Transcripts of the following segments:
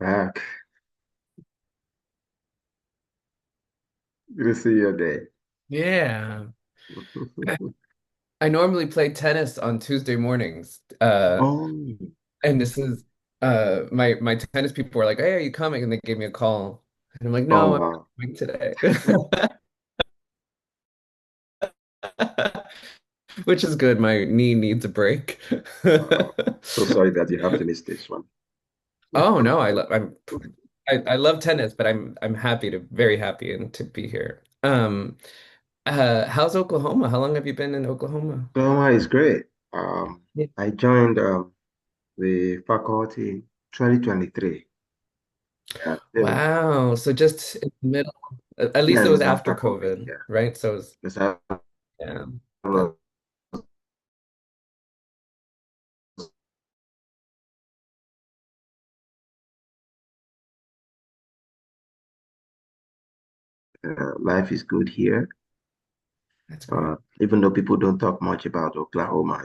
Back. Good to see you there. Yeah. I normally play tennis on Tuesday mornings. Oh, And this is my tennis people were like, "Hey, are you coming?" And they gave me a call. And I'm like, oh "No, I'm wow. not coming today." Which is good. My knee needs a break. So sorry that you have to miss this one. Oh no, I love tennis, but I'm happy to very happy and to be here. How's Oklahoma? How long have you been in Oklahoma? Drama is great. Yeah. I joined the faculty 2023. Yeah, Wow. So just in the middle, at least yeah, it was it's after after COVID. COVID, Yeah, right? So it was, it's yeah, that, after, life is good here. that's great. Even though people don't talk much about Oklahoma,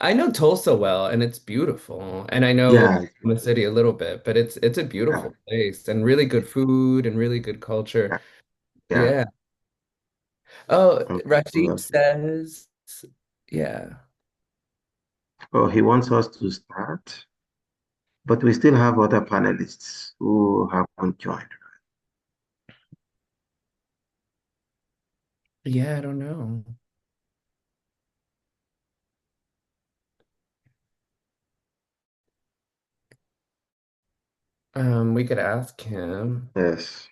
I know Tulsa well, and it's beautiful, and I know Yeah, Oklahoma City a little bit, but it's a yeah, beautiful place and really good food and really good culture. yeah, yeah. Yeah. Oh, Um, Rashid says, yeah. oh, he wants us to start. But we still have other panelists who haven't joined. Yeah, I don't know. We could ask him. Yes.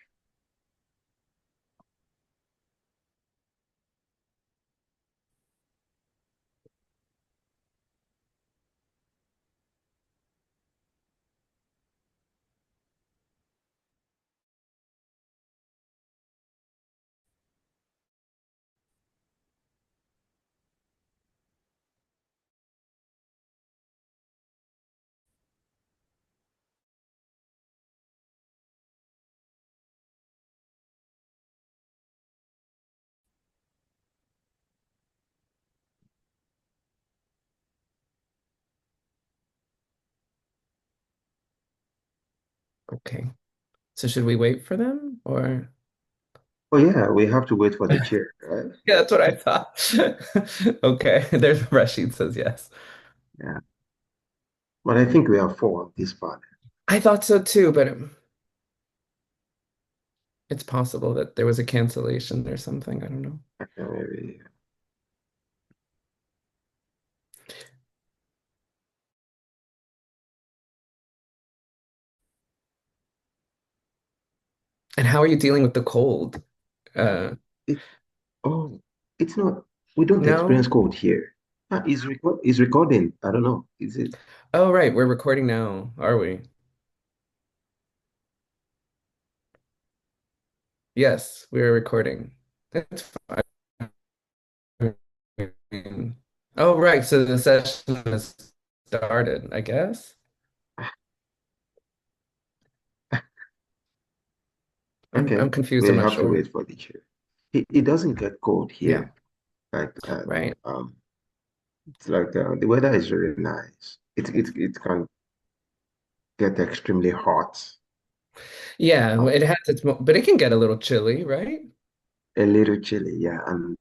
Okay. So should we wait for them or? Oh yeah, we have to wait for the chair, right? Yeah, that's what I thought. Okay, there's Rashid says yes. Yeah. But I think we are four on this panel. I thought so too, but it's possible that there was a cancellation or something. I don't know. Maybe. And how are you dealing with the cold? Uh, It, oh, it's not. We don't experience no? cold here. Is recording. I don't know. Is it? Oh, right. We're recording now, are we? Yes, we are recording. That's fine. Oh, right. So the session has started, I guess. I'm Okay. confused. I'm We not have to sure. wait for the chair. It doesn't get cold Yeah, here. Like right. it's like the weather is really nice. It can get extremely hot. Yeah, Um, it has but it can get a little chilly, right? a little chilly, yeah, and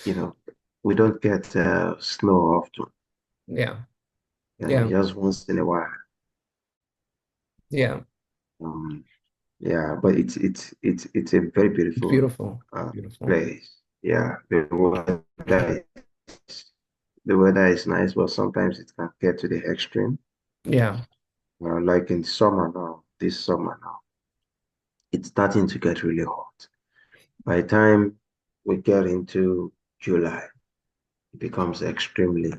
you know, we don't get snow often, Yeah, yeah, yeah, just once in a while. yeah. Um, yeah, but it's a very It's beautiful beautiful. uh, Beautiful. place. Yeah, the weather is nice, but sometimes it can get to the extreme. Yeah. Like in summer now, this summer now, it's starting to get really hot. By the time we get into July, it becomes Yeah. extremely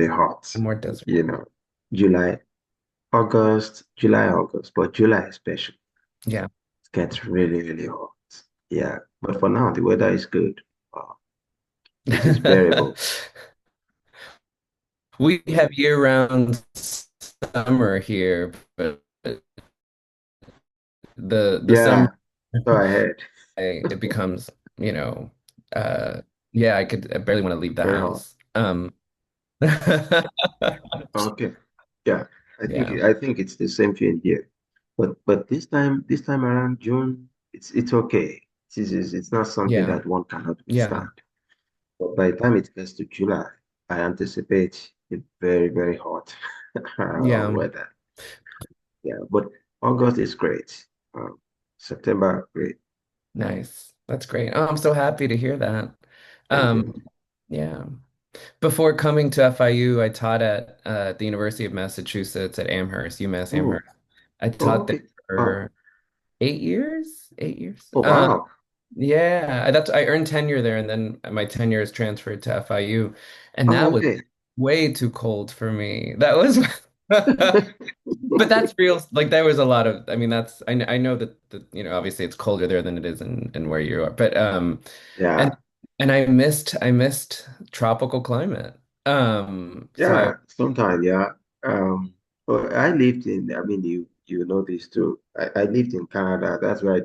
hot. More desert. You know, July, July, August, but July especially, Yeah. it gets really hot. Yeah, but for now, the weather is good. Uh, it is bearable. We have year-round summer here, but the summer Yeah, go ahead. it becomes, you know, uh yeah, I barely want to leave the Very hot. house. Okay. Yeah, Yeah. I think it's the same thing here. But this time around June, it's okay. It's not something Yeah. that one cannot Yeah. withstand. But by the time it gets to July, I anticipate a very, very hot Yeah. weather. Yeah, but August is great. September, great. Nice. That's great. Oh, I'm so happy to hear that. Thank Um, you. yeah. Before coming to FIU, I taught at the University of Massachusetts at Amherst, UMass Oh, Amherst. I taught there okay. Oh, for 8 years. 8 years. oh wow. Yeah, I earned tenure there, and then my tenure is transferred to FIU, and Oh, that was okay. way too cold for me. That was, but that's real. Like there was a lot of. I mean, I know that obviously it's colder there than it is in where you are, but and Yeah, and I missed tropical climate. So I yeah. Sometimes, yeah. But I lived in. I mean, you know this too. I lived in Canada. That's where I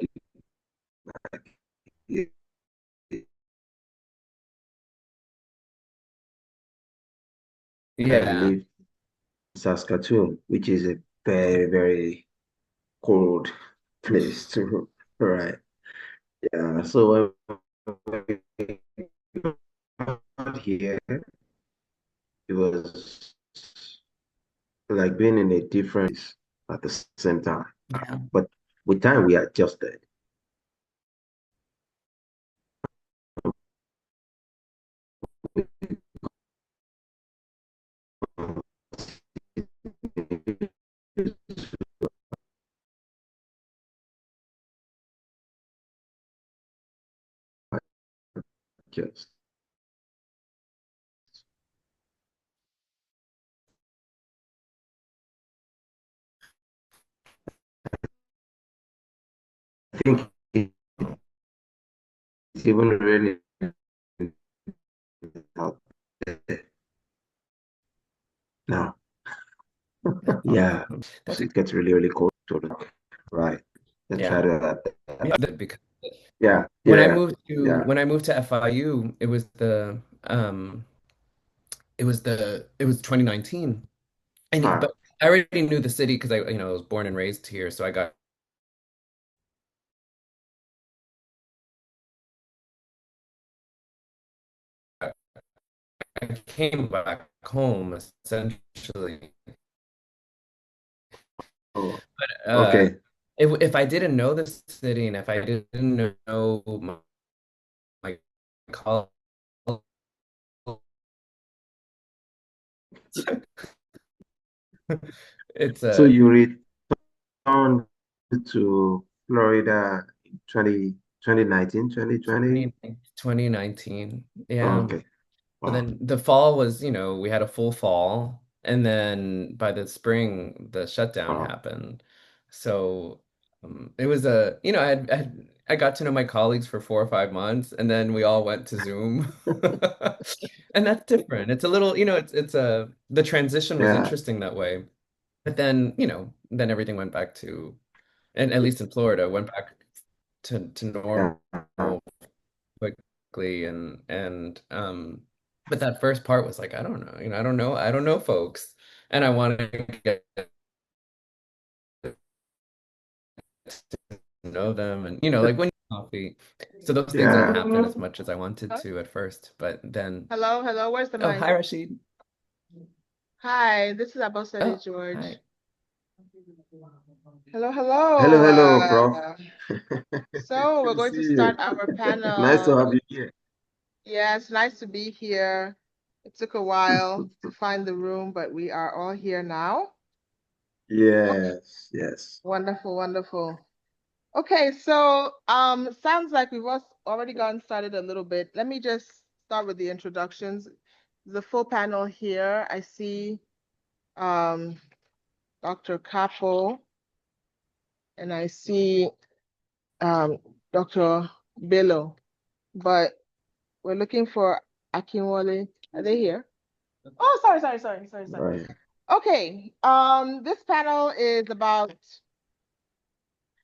yeah. lived in Saskatoon, which is a very, very cold place to. Right. Yeah. So when we got here, it was like being in a different place at the same time. Yeah. But with time, we adjusted. Adjust. I think it's even raining out there now. That's Yeah, awesome. so That's it gets really, really cold. So, right. Then try yeah. to adapt Yeah, that. because Yeah, when I yeah, moved to yeah. when I moved to FIU, it was 2019. Ah, But I already knew the city because I was born and raised here, so I came back home essentially. oh, But okay. if I didn't know the city and if I didn't know my college, it's So a you returned to Florida in 2019, 2020? 2019. Yeah. Okay. So Wow. then the fall was, we had a full fall, and then by the spring, the shutdown Wow. happened. So it was I got to know my colleagues for 4 or 5 months, and then we all went to Zoom, and that's different. It's a little, the transition was Yeah, interesting that way. But then, then everything went back to, and at least in Florida, went back to yeah. normal quickly and but that first part was like, I don't know, I don't know folks and I want to get to know them and like when you coffee. So those things didn't Yeah. happen as much as I wanted to at first, but then Hello, hello. Where's the oh, mic? hi Rashid. Hi, this is Abosede Oh, George. hi. Hello, Hello, hello. hello, Prof. So we're Good to going see to start you. our Nice to have panel. you here. Yeah, it's nice to be here. It took a while to find the room, but we are all here now. Okay, Yes, yes. wonderful, wonderful. Okay, so sounds like we've already gotten started a little bit. Let me just start with the introductions. The full panel here. I see um, Dr. Capo, and I see um, Dr. Bello, but we're looking for Akinwale. Are they here? Oh, sorry. Right. Okay, this panel is about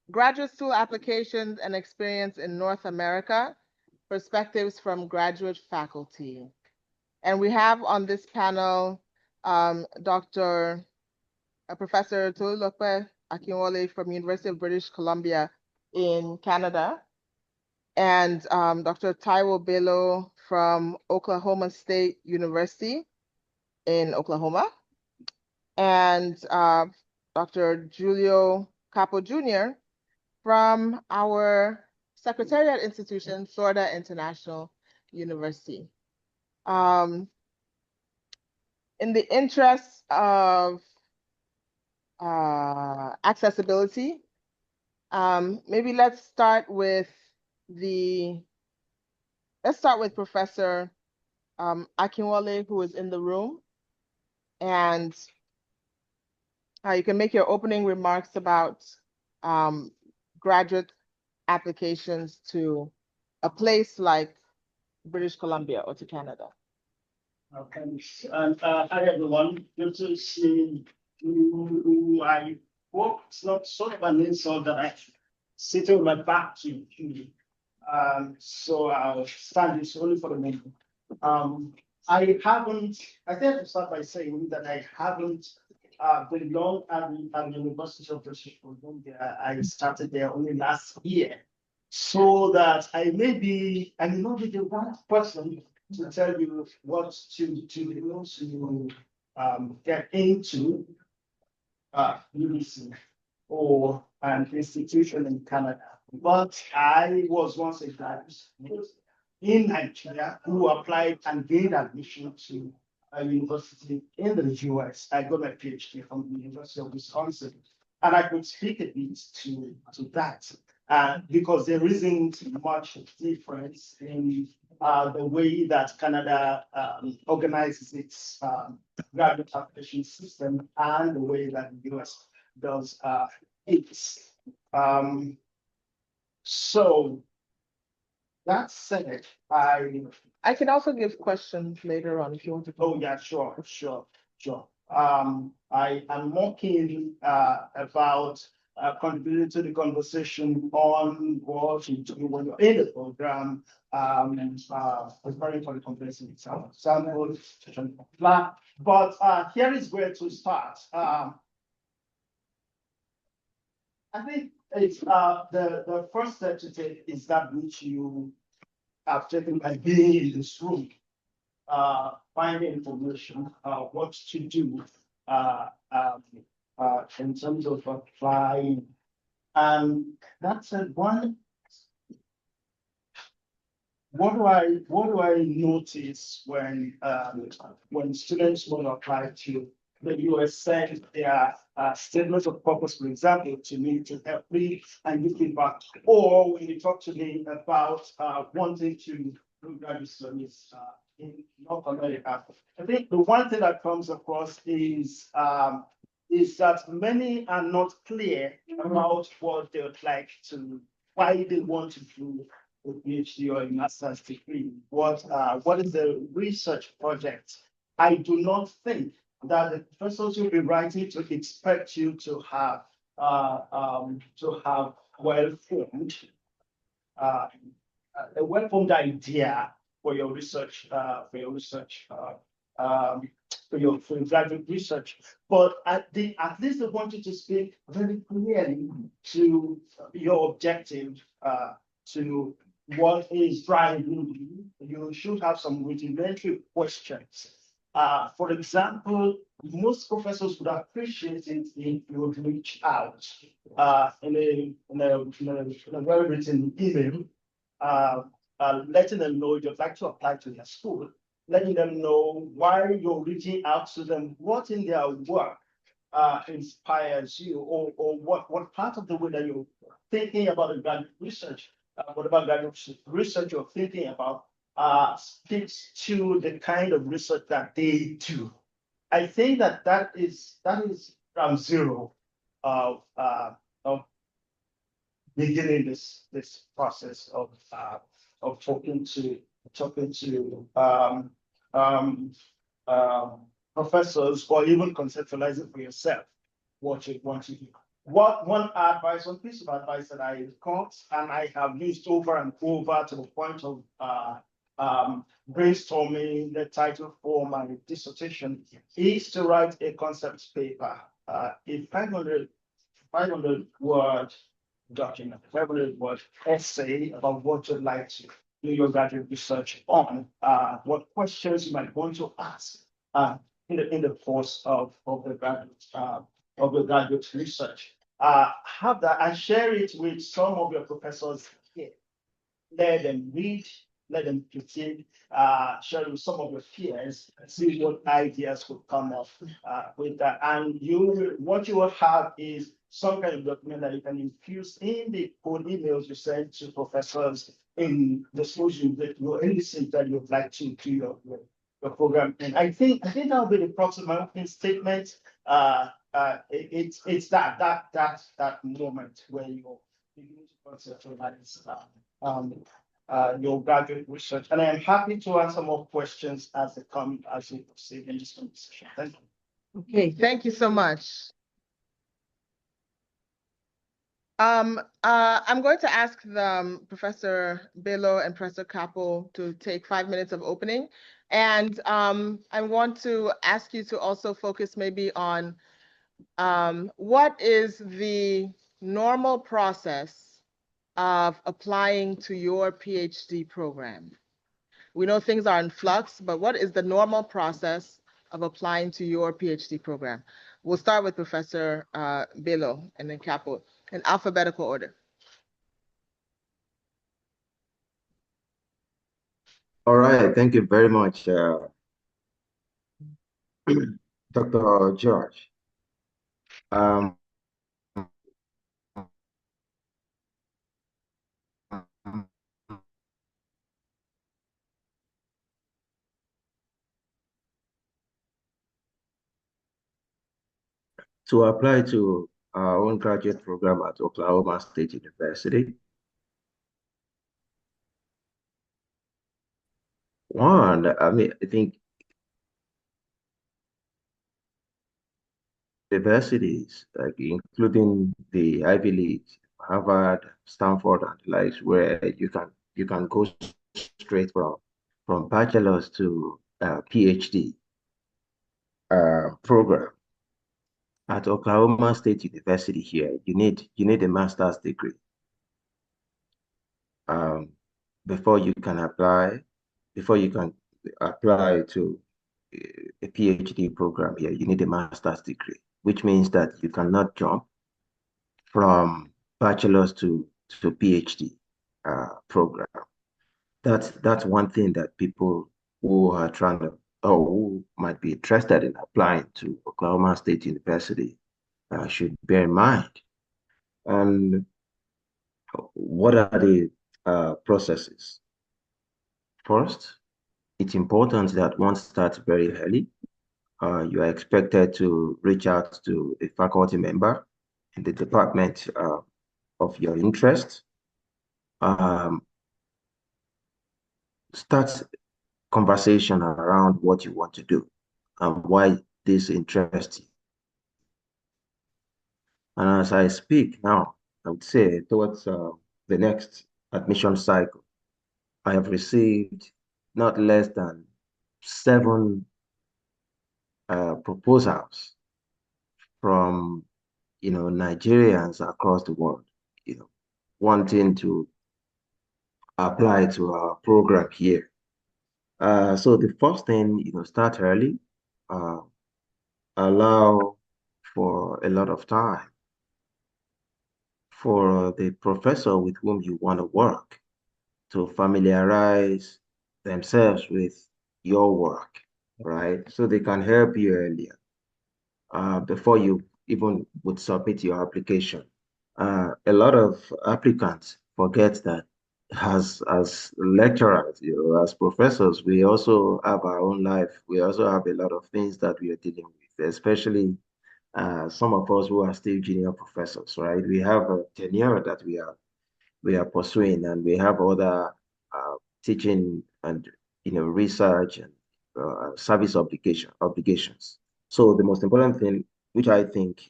graduate school applications and experience in North America, perspectives from graduate faculty. And we have on this panel Dr. Professor Tolulope Akinwole from University of British Columbia in Canada, and Dr. Taiwo Bello from Oklahoma State University in Oklahoma, and Dr. Julio Capo Jr. from our Secretariat institution, Sorda International University. In the interest of accessibility, maybe let's start with Professor Akinwole, who is in the room, and you can make your opening remarks about graduate applications to a place like British Columbia or to Canada. Okay, and hi everyone. Good to see you. I hope it's not sort of an insult that I sit with my back to you. So I'll stand this only for the moment. I think I have to start by saying that I haven't belonged at the University of British Columbia. I started there only last year. So that I may not be the right person to tell you what to get into UBC or an institution in Canada. But I was once a graduate in Nigeria who applied and gained admission to a university in the US. I got my PhD from the University of Wisconsin, and I could speak a bit to that. Because there isn't much difference in the way that Canada organizes its graduate application system and the way that the US does its. So that said, I can also give questions later on if you want to. Oh yeah, sure. I am more keen about contributing to the conversation on what you do when you're in the program, preparing for the conference itself. But here is where to start. I think it's the first step to take is that which you have taken by being in this room. Finding information, what to do in terms of applying. And that's one. What do I notice when students want to apply to the US send their statements of purpose, for example, to me to help me and give feedback, or when you talk to me about wanting to do graduate studies in North America. I think the one thing that comes across is that many are not clear about what they would like to, why they want to do a PhD or a master's degree. What is the research project? I do not think that the professors will be writing to expect you to have well-formed a well-formed idea for your research, for your graduate research. But at least they want you to speak very clearly to your objective, to what is driving you. You should have some rudimentary questions. For example, most professors would appreciate it if you would reach out in a well-written email, letting them know you'd like to apply to their school, letting them know why you're reaching out to them, what in their work inspires you, or what part of the way that you're thinking about the graduate research, what about graduate research you're thinking about, speaks to the kind of research that they do. I think that is ground zero of beginning this process of talking to professors, or even conceptualizing for yourself what you want to do. One piece of advice that I got and I have used over and over to the point of brainstorming the title for my dissertation is to write a concept paper. a 500 word document, 500 word essay about what you'd like to do your graduate research on, what questions you might want to ask in the course of the graduate research. Have that and share it with some of your professors here. Let them read, let them critique, share with some of your peers, and see what ideas could come up with that. And what you will have is some kind of document that you can infuse in the code emails you send to professors in the schools in the seat that you'd like to do your program. And I think that'll be the proximate statement. It's that moment where you're beginning to conceptualize your graduate research. And I am happy to answer more questions as they come as we proceed in this conversation. Thank you. Okay, thank you so much. I'm going to ask Professor Bello and Professor Capel to take 5 minutes of opening. And I want to ask you to also focus maybe on what is the normal process of applying to your PhD program? We know things are in flux, but what is the normal process of applying to your PhD program? We'll start with Professor Bello and then Capel in alphabetical order. All right, thank you very much, Dr. George. Um, to apply to our own graduate program at Oklahoma State University, I think universities, like including the Ivy League, Harvard, Stanford, and the likes, where you can go straight from bachelor's to PhD program. At Oklahoma State University here, you need a master's degree um, before you can apply to a PhD program here. You need a master's degree, which means that you cannot jump from bachelor's to PhD program. That's one thing that people who are trying to or who might be interested in applying to Oklahoma State University should bear in mind. And what are the processes? First, it's important that one starts very early. You are expected to reach out to a faculty member in the department of your interest. Um, start conversation around what you want to do and why this interests you. And as I speak now, I would say towards the next admission cycle, I have received not less than 7 proposals from Nigerians across the world, wanting to apply to our program here. So the first thing, start early, uh, allow for a lot of time for the professor with whom you want to work to familiarize themselves with your work, right? So they can help you earlier before you even would submit your application. A lot of applicants forget that as lecturers, as professors, we also have our own life. We also have a lot of things that we are dealing with, especially some of us who are still junior professors, right? We have a tenure that we are pursuing, and we have other teaching and research and service obligations. So the most important thing, which I think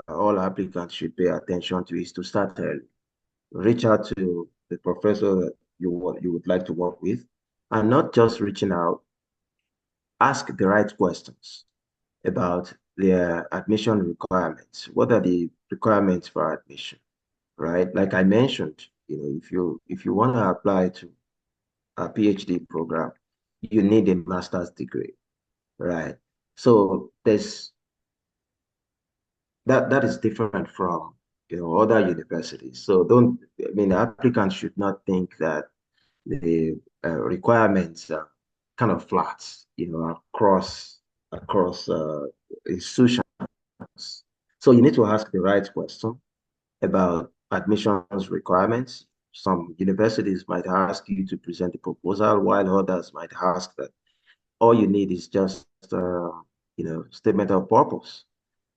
all applicants should pay attention to, is to start early. Reach out to the professor that you would like to work with, and not just reaching out. Ask the right questions about their admission requirements. What are the requirements for admission, right? Like I mentioned, if you want to apply to a PhD program, you need a master's degree, right? So that is different from other universities. So don't I mean applicants should not think that the requirements are kind of flat, across institutions. So you need to ask the right question about admissions requirements. Some universities might ask you to present a proposal, while others might ask that all you need is just statement of purpose,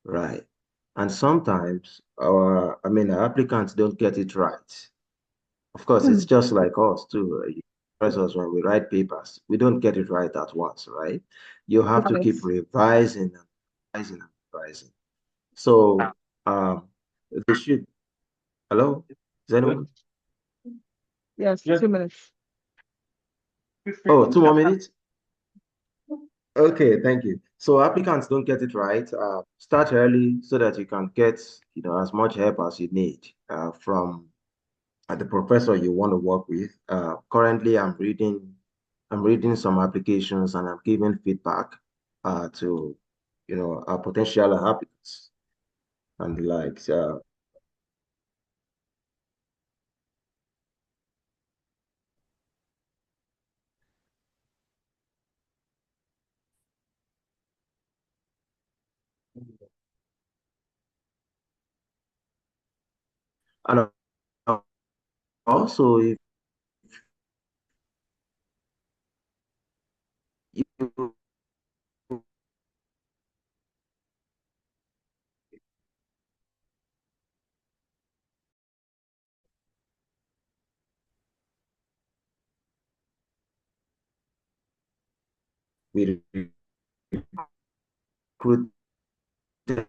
right? And sometimes our applicants don't get it right. Of course, it's just like us too. Professors, when we write papers, we don't get it right at once, right? You have to keep Yes. revising and revising and revising. So um, they should. Hello, is anyone? Yes, Yes. 2 minutes. Oh, 2 more minutes. Okay, thank you. So applicants don't get it right. Start early so that you can get as much help as you need from the professor you want to work with. Currently, I'm reading some applications and I'm giving feedback to our potential applicants and like and also if you we recruit that.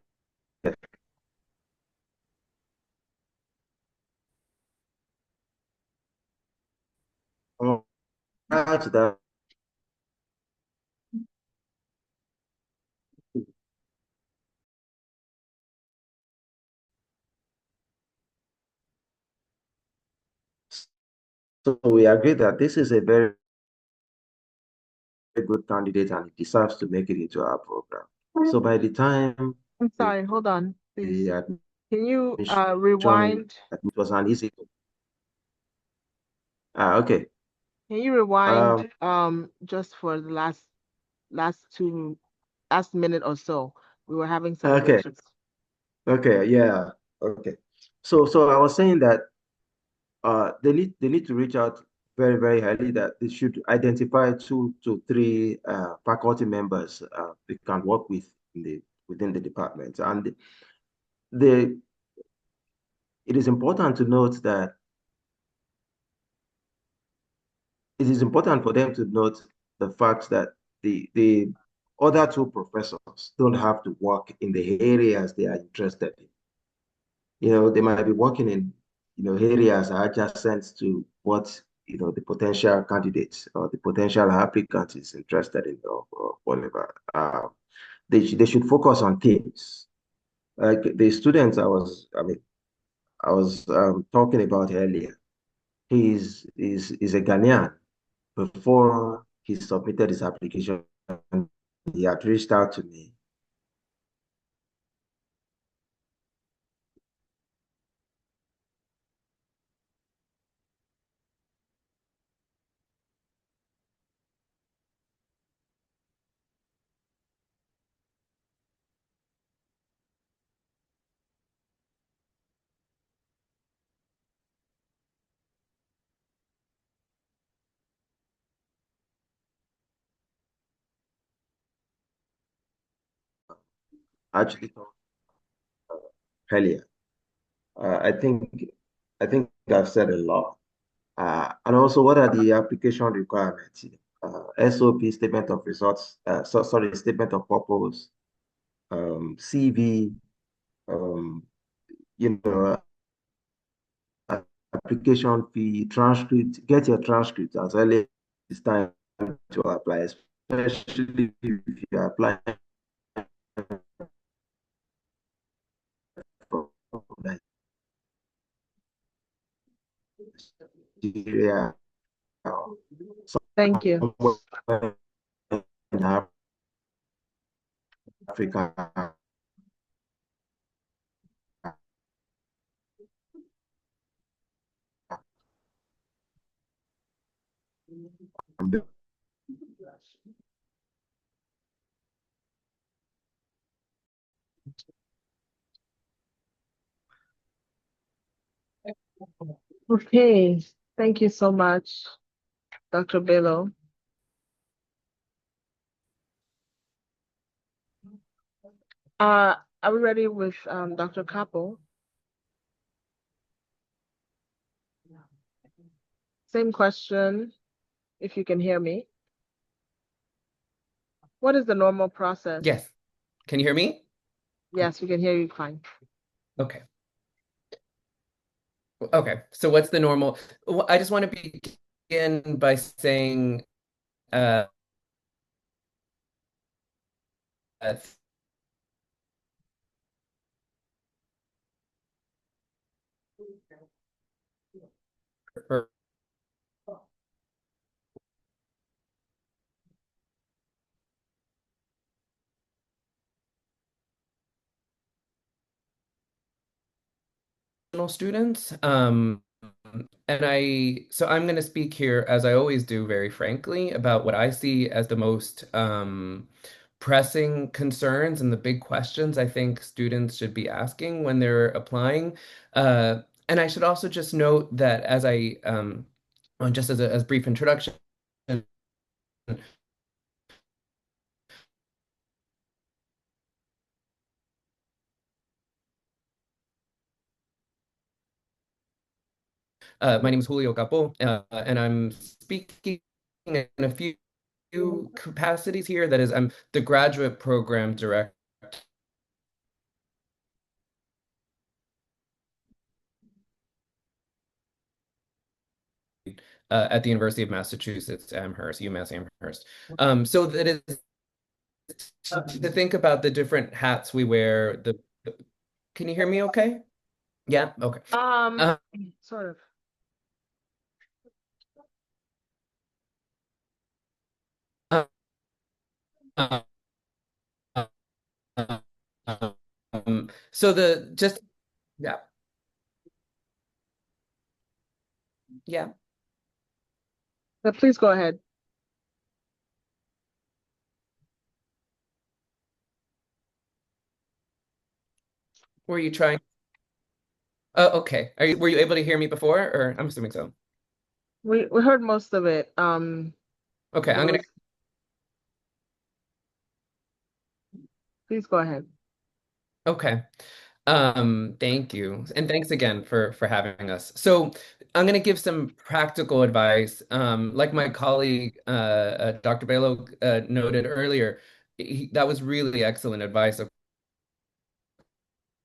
So we agree that this is a very, very good candidate and it deserves to make it into our program. So by the time I'm the sorry, hold on, please. the Can you admission rewind? it was an easy. Okay. Can you rewind Um, just for the last minute or so? We were having some okay. glitches. Okay. Yeah. Okay. So I was saying that they need to reach out very, very early, that they should identify 2 to 3 faculty members they can work with within the department. And the it is important to note that it is important for them to note the fact that the other 2 professors don't have to work in the areas they are interested in. They might be working in, areas adjacent to what, the potential candidates or the potential applicant is interested in, or whatever. They should focus on themes. Like the students I was talking about earlier. He's a Ghanaian. Before he submitted his application, he had reached out to me. Actually, earlier. I think I've said a lot. And also, what are the application requirements? SOP, statement of results, sorry, statement of purpose, CV, um, you know, application fee, transcript. Get your transcript as early as time to apply, especially if you apply Nigeria, Thank you. somewhere in Africa. Okay. Thank you so much, Dr. Bello. Are we ready with Dr. Capo? Same question, if you can hear me. What is the normal process? Yes. Can you hear me? Yes, we can hear you fine. Okay. Okay. So what's the normal? Well, I just want to begin by saying uh, uh, for students. So I'm going to speak here, as I always do, very frankly, about what I see as the most pressing concerns and the big questions I think students should be asking when they're applying. Uh, and I should also just note that just as as brief introduction, my name is Julio Capo, and I'm speaking in a few capacities here. That is, I'm the graduate program director at the University of Massachusetts Amherst, UMass Amherst. So that is to think about the different hats we wear. Can you hear me okay? Yeah, okay. Uh, Sort of. uh, so the just yeah, yeah. But please go ahead. Were you trying? Oh, okay. Were you able to hear me before, or I'm assuming so. We heard most of it. Okay, There was, please go ahead. okay. Thank you. And thanks again for having us. So I'm going to give some practical advice. Like my colleague, Dr. Balo, noted earlier, that was really excellent advice. Of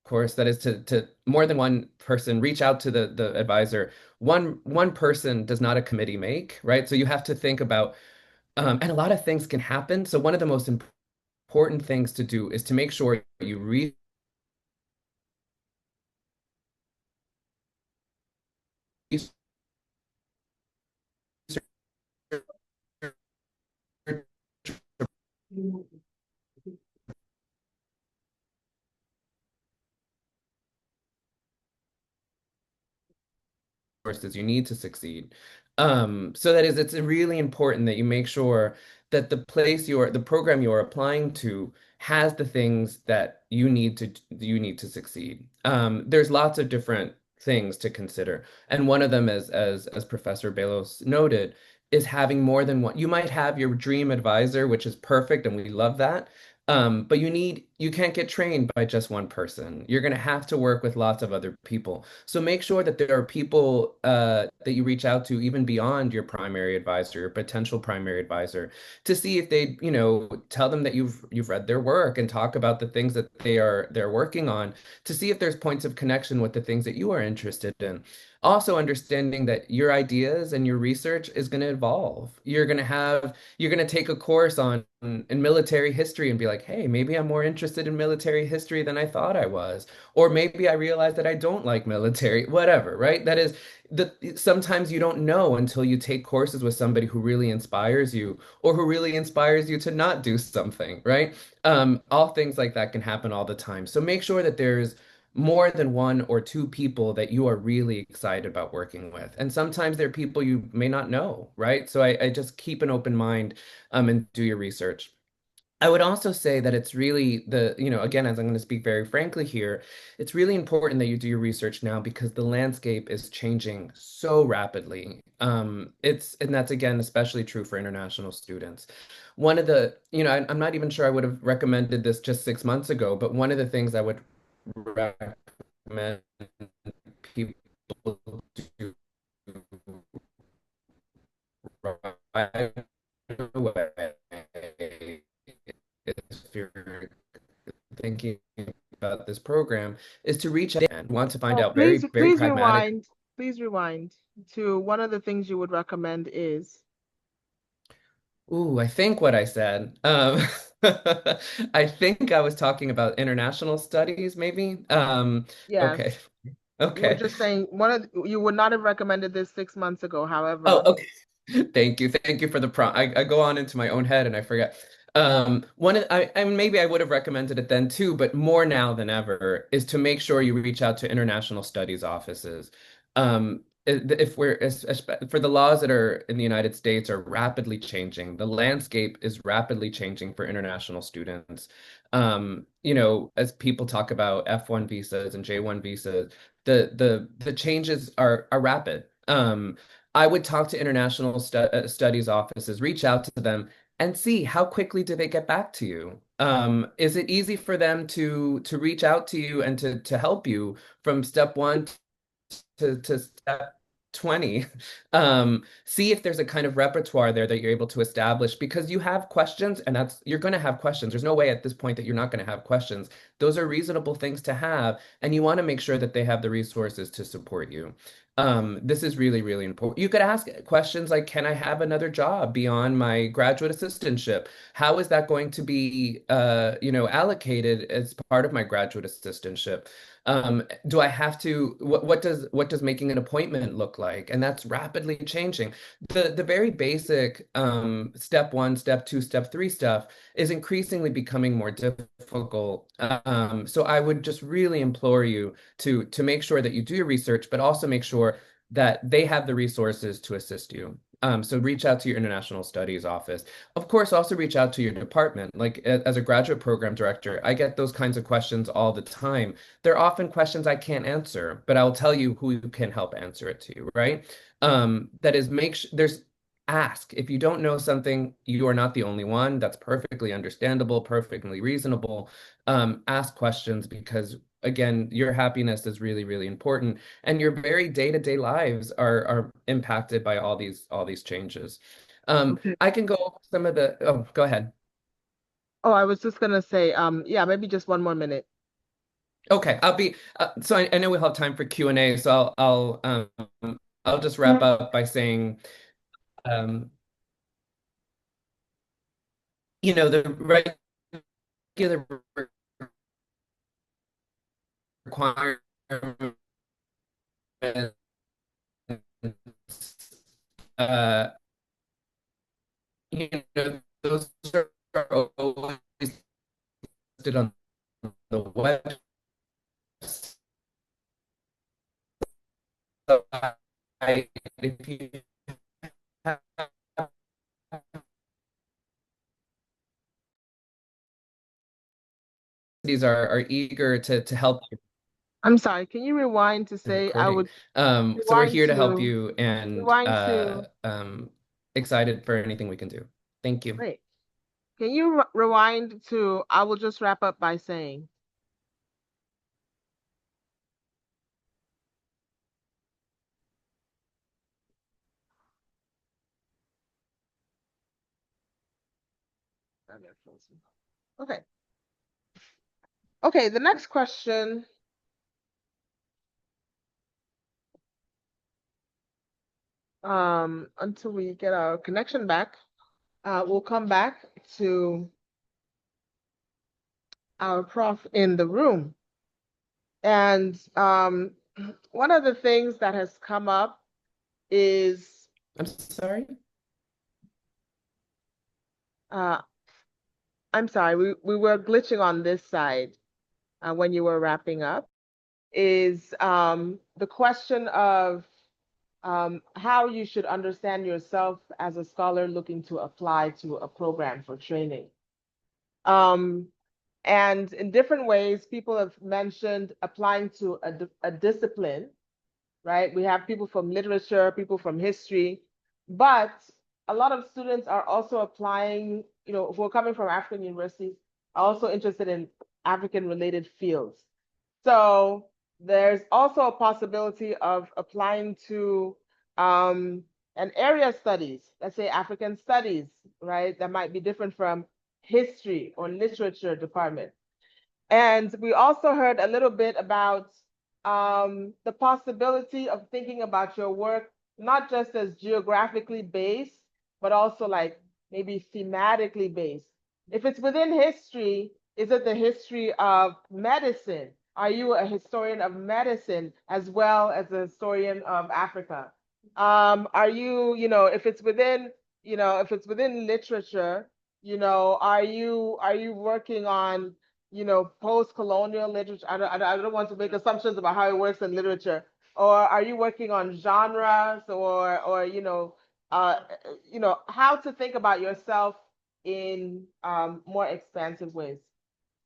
course, that is to more than one person reach out to the advisor. One person does not a committee make, right? So you have to think about, and a lot of things can happen. So one of the most important things to do is to make sure you research resources you need to succeed. So that is, it's really important that you make sure that the program you're applying to has the things that you need to succeed. There's lots of different things to consider, and one of them, as Professor Belos noted, is having more than one. You might have your dream advisor, which is perfect, and we love that. But you can't get trained by just one person. You're going to have to work with lots of other people. So make sure that there are people that you reach out to even beyond your primary advisor, your potential primary advisor, to see if they, tell them that you've read their work and talk about the things that they're working on, to see if there's points of connection with the things that you are interested in. Also understanding that your ideas and your research is going to evolve. You're going to take a course in military history and be like, hey, maybe I'm more interested interested in military history than I thought I was. Or maybe I realized that I don't like military, whatever, right? That is sometimes you don't know until you take courses with somebody who really inspires you or who really inspires you to not do something, right? All things like that can happen all the time. So make sure that there's more than one or two people that you are really excited about working with. And sometimes they're people you may not know, right? So I just keep an open mind and do your research. I would also say that it's really again, as I'm going to speak very frankly here, it's really important that you do your research now because the landscape is changing so rapidly. And that's again, especially true for international students. One of the, I'm not even sure I would have recommended this just 6 months ago, but one of the things I would recommend people do right away if you're thinking about this program is to reach out and want to find Oh, out very, very please pragmatic. rewind. Please rewind to one of the things you would recommend is. Ooh, I think what I said. I think I was talking about international studies, maybe. Yes. Okay. You were Okay. just saying you would not have recommended this 6 months ago. Oh, However, okay. Thank you. Thank you for the prompt. I go on into my own head and I forget. And maybe I would have recommended it then too, but more now than ever is to make sure you reach out to international studies offices. If for the laws that are in the United States are rapidly changing, the landscape is rapidly changing for international students. As people talk about F1 visas and J1 visas, the changes are rapid. I would talk to international studies offices, reach out to them, and see how quickly do they get back to you. Is it easy for them to reach out to you and to help you from step one to step 20? See if there's a kind of repertoire there that you're able to establish because you have questions, and you're going to have questions. There's no way at this point that you're not going to have questions. Those are reasonable things to have, and you want to make sure that they have the resources to support you. This is really, really important. You could ask questions like, can I have another job beyond my graduate assistantship? How is that going to be, allocated as part of my graduate assistantship? Do I have to, what does making an appointment look like? And that's rapidly changing. The very basic step one, step two, step three stuff is increasingly becoming more difficult. So I would just really implore you to make sure that you do your research, but also make sure that they have the resources to assist you. So reach out to your international studies office. Of course, also reach out to your department. Like as a graduate program director, I get those kinds of questions all the time. They're often questions I can't answer, but I'll tell you who can help answer it to you, right? That is, there's ask. If you don't know something, you are not the only one. That's perfectly understandable, perfectly reasonable. Ask questions because again, your happiness is really, really important, and your very day-to-day lives are impacted by all these changes. okay. I can go over some of the. Oh, go ahead. Oh, I was just gonna say, yeah, maybe just one more minute. Okay, I'll be. So I know we'll have time for Q&A, so I'll just wrap up by saying, um, the regular requirements, uh, those are always listed on the website. So if you have, these are eager to help you I'm sorry, can you rewind to in say I recording. would So we're rewind here to help to you and rewind to excited for anything we can do. Thank you. great. Can you rewind to I will just wrap up by saying. Okay. Okay, the next question. Until we get our connection back, we'll come back to our prof in the room. And one of the things that has come up is, I'm sorry. I'm sorry, we were glitching on this side when you were wrapping up, is the question of how you should understand yourself as a scholar looking to apply to a program for training. And in different ways, people have mentioned applying to a discipline, right? We have people from literature, people from history, but a lot of students are also applying, who are coming from African universities, are also interested in African related fields. So there's also a possibility of applying to an area of studies, let's say African studies, right? That might be different from history or literature department. And we also heard a little bit about the possibility of thinking about your work, not just as geographically based, but also like maybe thematically based. If it's within history, is it the history of medicine? Are you a historian of medicine as well as a historian of Africa? Are you, if it's within, literature, are you working on post-colonial literature? I don't want to make assumptions about how it works in literature. Or are you working on genres or how to think about yourself in more expansive ways?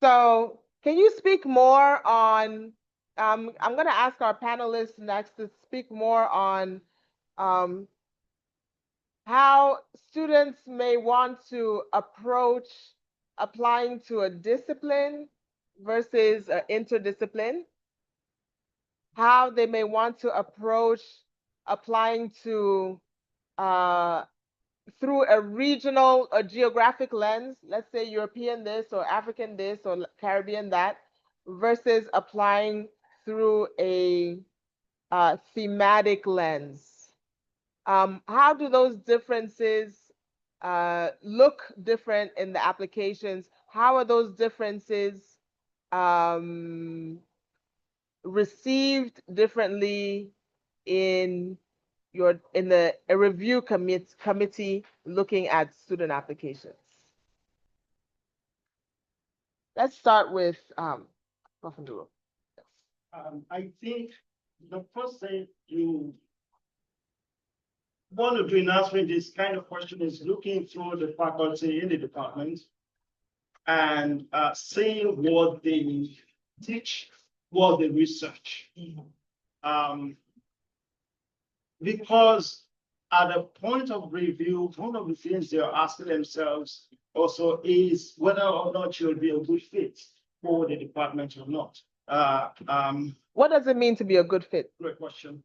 So can you speak more on, I'm going to ask our panelists next to speak more on how students may want to approach applying to a discipline versus an interdiscipline, how they may want to approach applying to through a regional or geographic lens, let's say European this or African this or Caribbean that, versus applying through a thematic lens. How do those differences look different in the applications? How are those differences received differently in a review committee looking at student applications? Let's start with Prof. Nduro. I think the first thing you want to do in answering this kind of question is looking through the faculty in the department and seeing what they teach, what they research. Because at the point of review, one of the things they're asking themselves also is whether or not you'll be a good fit for the department or not. What does it mean to be a good fit? Great question.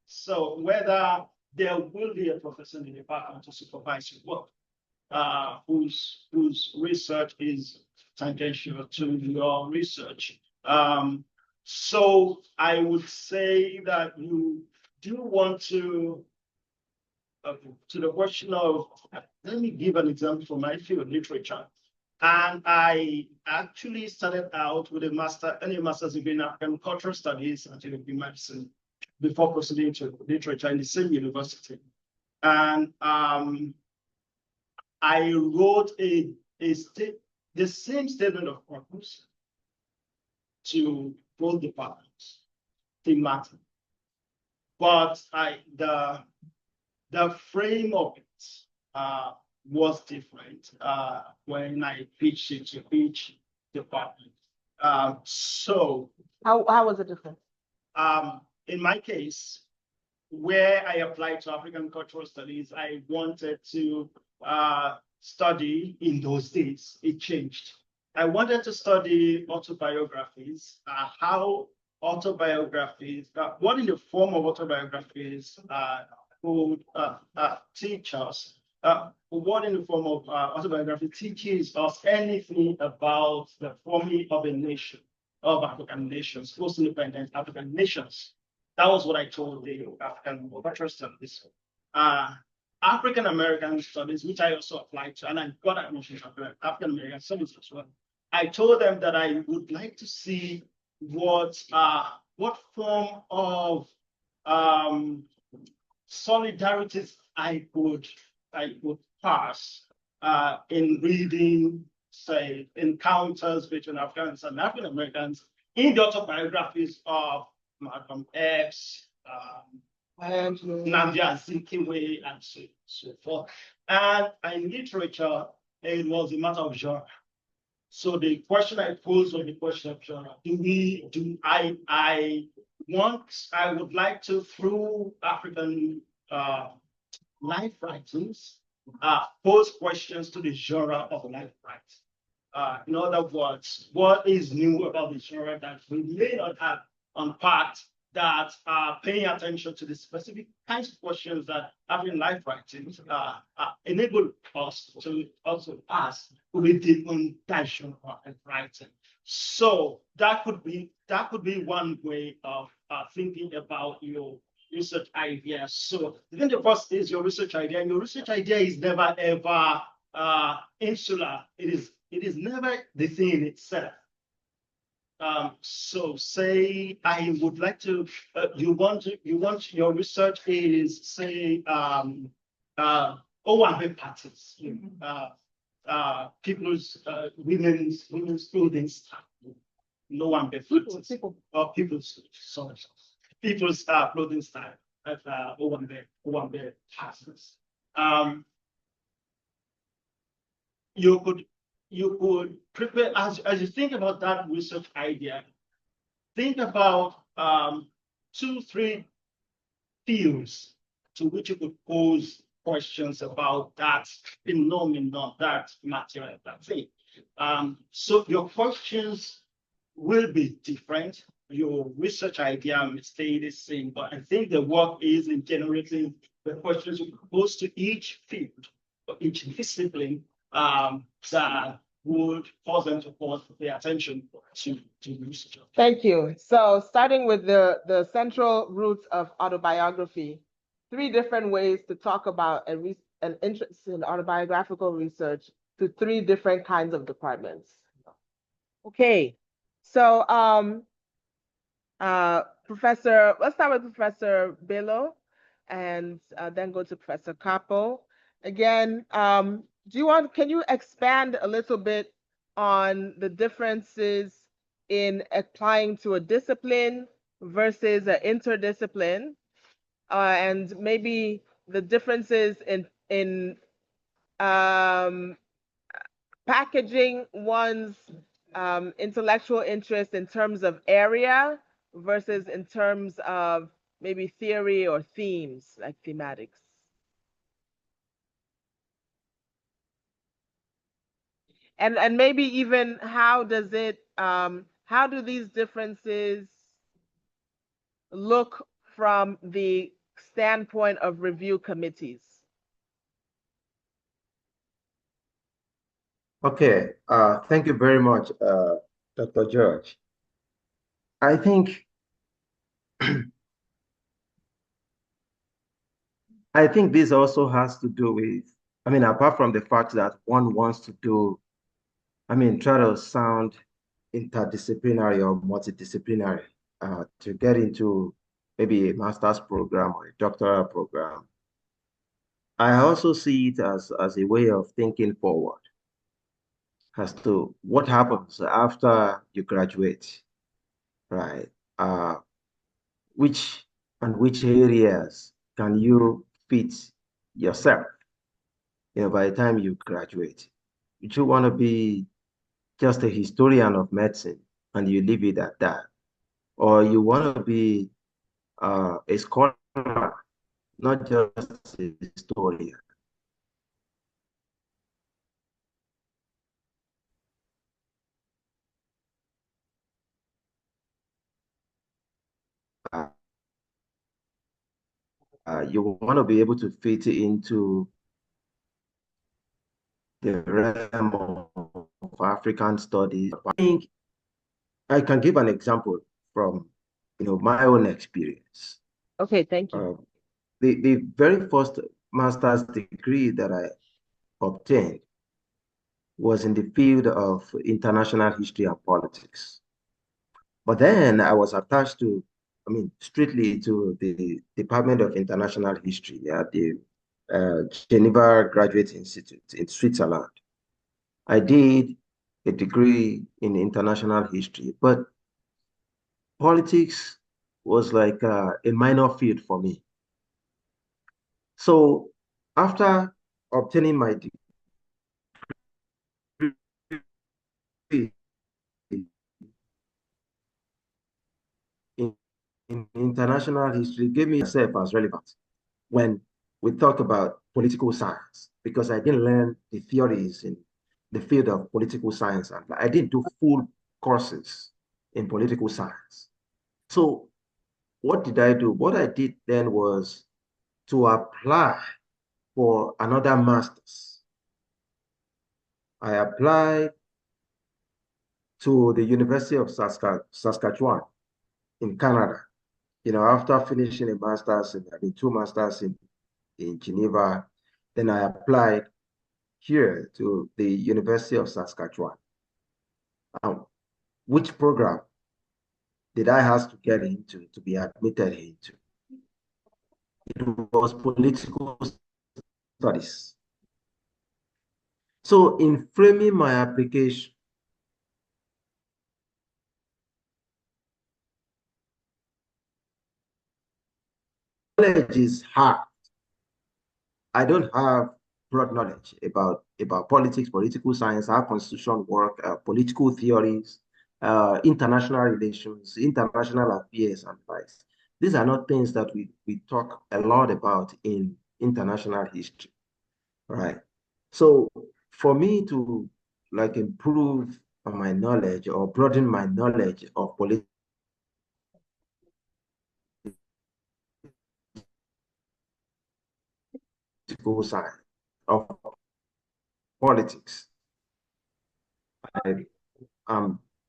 So whether there will be a professor in the department to supervise your work, whose research is tangential to your research. So I would say that you do want to the question of, let me give an example from my field, literature. And I actually started out with a master's degree in African Cultural Studies at European Medicine before proceeding to literature in the same university. And I wrote the same statement of purpose to both departments, thematic. But the frame of it was different when I pitched it to each department. So how was it different? In my case, where I applied to African Cultural Studies, I wanted to study in those days. It changed. I wanted to study autobiographies, how autobiographies, what in the form of autobiographies would teach us, what in the form of autobiography teaches us anything about the forming of a nation, of African nations, post-independent African nations. That was what I told the African Cultural Studies. African American Studies, which I also applied to, and I got admission to African American Studies as well. I told them that I would like to see what form of solidarities I could pass in reading, say, encounters between Africans and African Americans in the autobiographies of Malcolm X, Nnamdi Azikiwe, and so forth. And in literature, it was a matter of genre. So the question I posed was the question of genre. I would like to, through African life writings, pose questions to the genre of life writing. In other words, what is new about the genre that we may not have unpacked, that are paying attention to the specific kinds of questions that African life writings enable us to also ask within that genre of writing. So that could be one way of thinking about your research idea. So then the first is your research idea, and your research idea is never ever insular. It is never the thing in itself. So say I would like to, you want your research is, say, Owambe parties, people's women's clothing style. No one parties, or people's clothing style at Owambe parties. You could prepare, as you think about that research idea, think about 2-3 fields to which you could pose questions about that phenomenon, that material, that thing. So your questions will be different. Your research idea may stay the same, but I think the work is in generating the questions you pose to each field or each discipline that would cause them to pay attention to research. Thank you. So starting with the central roots of autobiography, 3 different ways to talk about an interest in autobiographical research to 3 different kinds of departments. Okay, so let's start with Professor Bello and then go to Professor Capo. Again, can you expand a little bit on the differences in applying to a discipline versus an interdiscipline, and maybe the differences in packaging one's intellectual interest in terms of area versus in terms of maybe theory or themes, like thematics. And maybe even how do these differences look from the standpoint of review committees? Okay, thank you very much, Dr. George. I think this also has to do with, apart from the fact that one wants to do, try to sound interdisciplinary or multidisciplinary to get into maybe a master's program or a doctoral program. I also see it as a way of thinking forward as to what happens after you graduate, right? Which areas can you fit yourself, by the time you graduate? Would you want to be just a historian of medicine and you leave it at that? Or you want to be a scholar, not just a historian? You want to be able to fit into the realm of African studies. I think I can give an example from my own experience. Okay, thank you. The very first master's degree that I obtained was in the field of international history and politics. But then I was attached to, strictly to the Department of International History at the Geneva Graduate Institute in Switzerland. I did a degree in international history, but politics was like a minor field for me. So after obtaining my degree in, in international history, gave me myself as relevant when we talk about political science, because I didn't learn the theories in the field of political science, and I didn't do full courses in political science. So what did I do? What I did then was to apply for another master's. I applied to the University of Saskatchewan in Canada. After finishing a master's, I did two masters in Geneva, then I applied here to the University of Saskatchewan. Which program did I have to get into to be admitted into? It was political studies. So in framing my application, knowledge is hard. I don't have broad knowledge about politics, political science, how constitution work, political theories, international relations, international affairs, and vice. These are not things that we talk a lot about in international history, right? So for me to like improve on my knowledge or broaden my knowledge of political science, of politics, I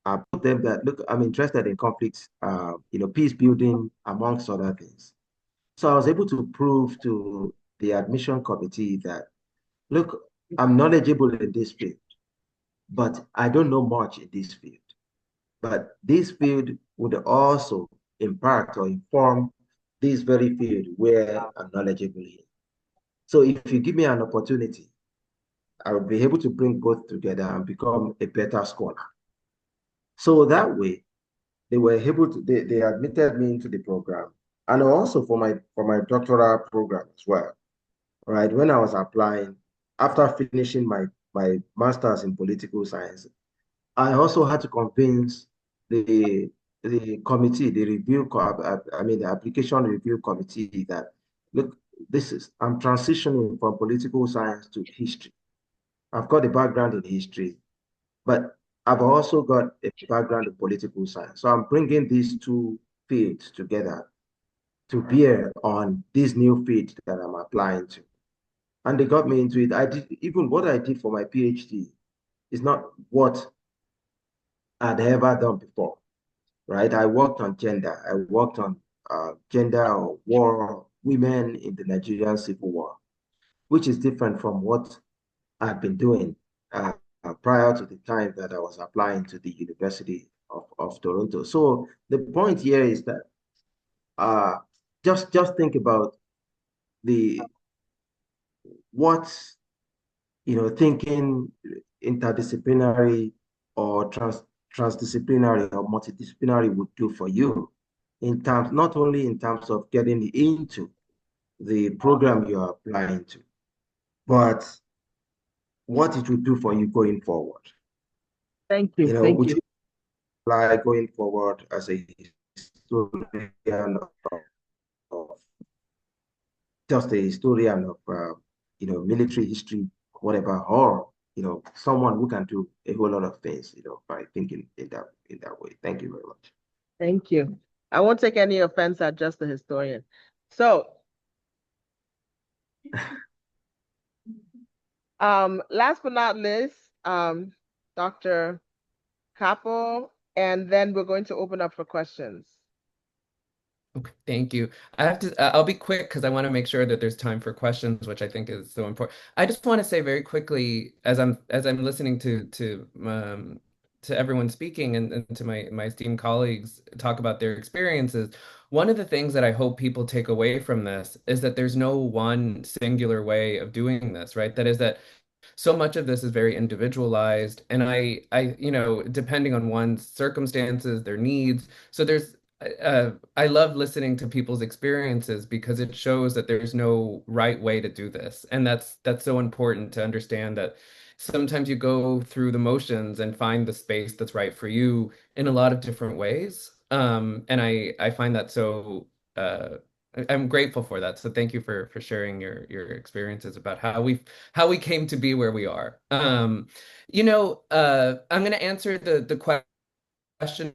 I told them that, look, I'm interested in conflicts, peace building, amongst other things. So I was able to prove to the admission committee that, look, I'm knowledgeable in this field, but I don't know much in this field. But this field would also impact or inform this very field where I'm knowledgeable in. So if you give me an opportunity, I would be able to bring both together and become a better scholar. So that way, they were able to, they admitted me into the program, and also for my doctoral program as well. Right. When I was applying, after finishing my master's in political science, I also had to convince the committee, the the application review committee, that, look, I'm transitioning from political science to history. I've got a background in history, but I've also got a background in political science. So I'm bringing these two fields together to bear on this new field that I'm applying to. And they got me into it. I did, even what I did for my PhD is not what I'd ever done before, right? I worked on gender. I worked on gender or war, women in the Nigerian Civil War, which is different from what I've been doing prior to the time that I was applying to the University of Toronto. So the point here is that uh, just think about the what thinking interdisciplinary or transdisciplinary or multidisciplinary would do for you, in terms, not only in terms of getting into the program you're applying to, but what it would do for you going forward. Thank you. Thank Would you. you apply going forward as a historian of just a historian of military history, whatever, or someone who can do a whole lot of things, by thinking in that way. Thank you very much. Thank you. I won't take any offense at just the historian. So, last but not least, Dr. Capo, and then we're going to open up for questions. Okay, thank you. I have to, I'll be quick because I want to make sure that there's time for questions, which I think is so important. I just want to say very quickly, as I'm listening to everyone speaking and to my esteemed colleagues talk about their experiences, one of the things that I hope people take away from this is that there's no one singular way of doing this, right? That is that so much of this is very individualized, and depending on one's circumstances, their needs. So I love listening to people's experiences because it shows that there's no right way to do this, and that's so important to understand that sometimes you go through the motions and find the space that's right for you in a lot of different ways. And I find that so. I'm grateful for that. So thank you for sharing your experiences about how we came to be where we are. I'm going to answer the question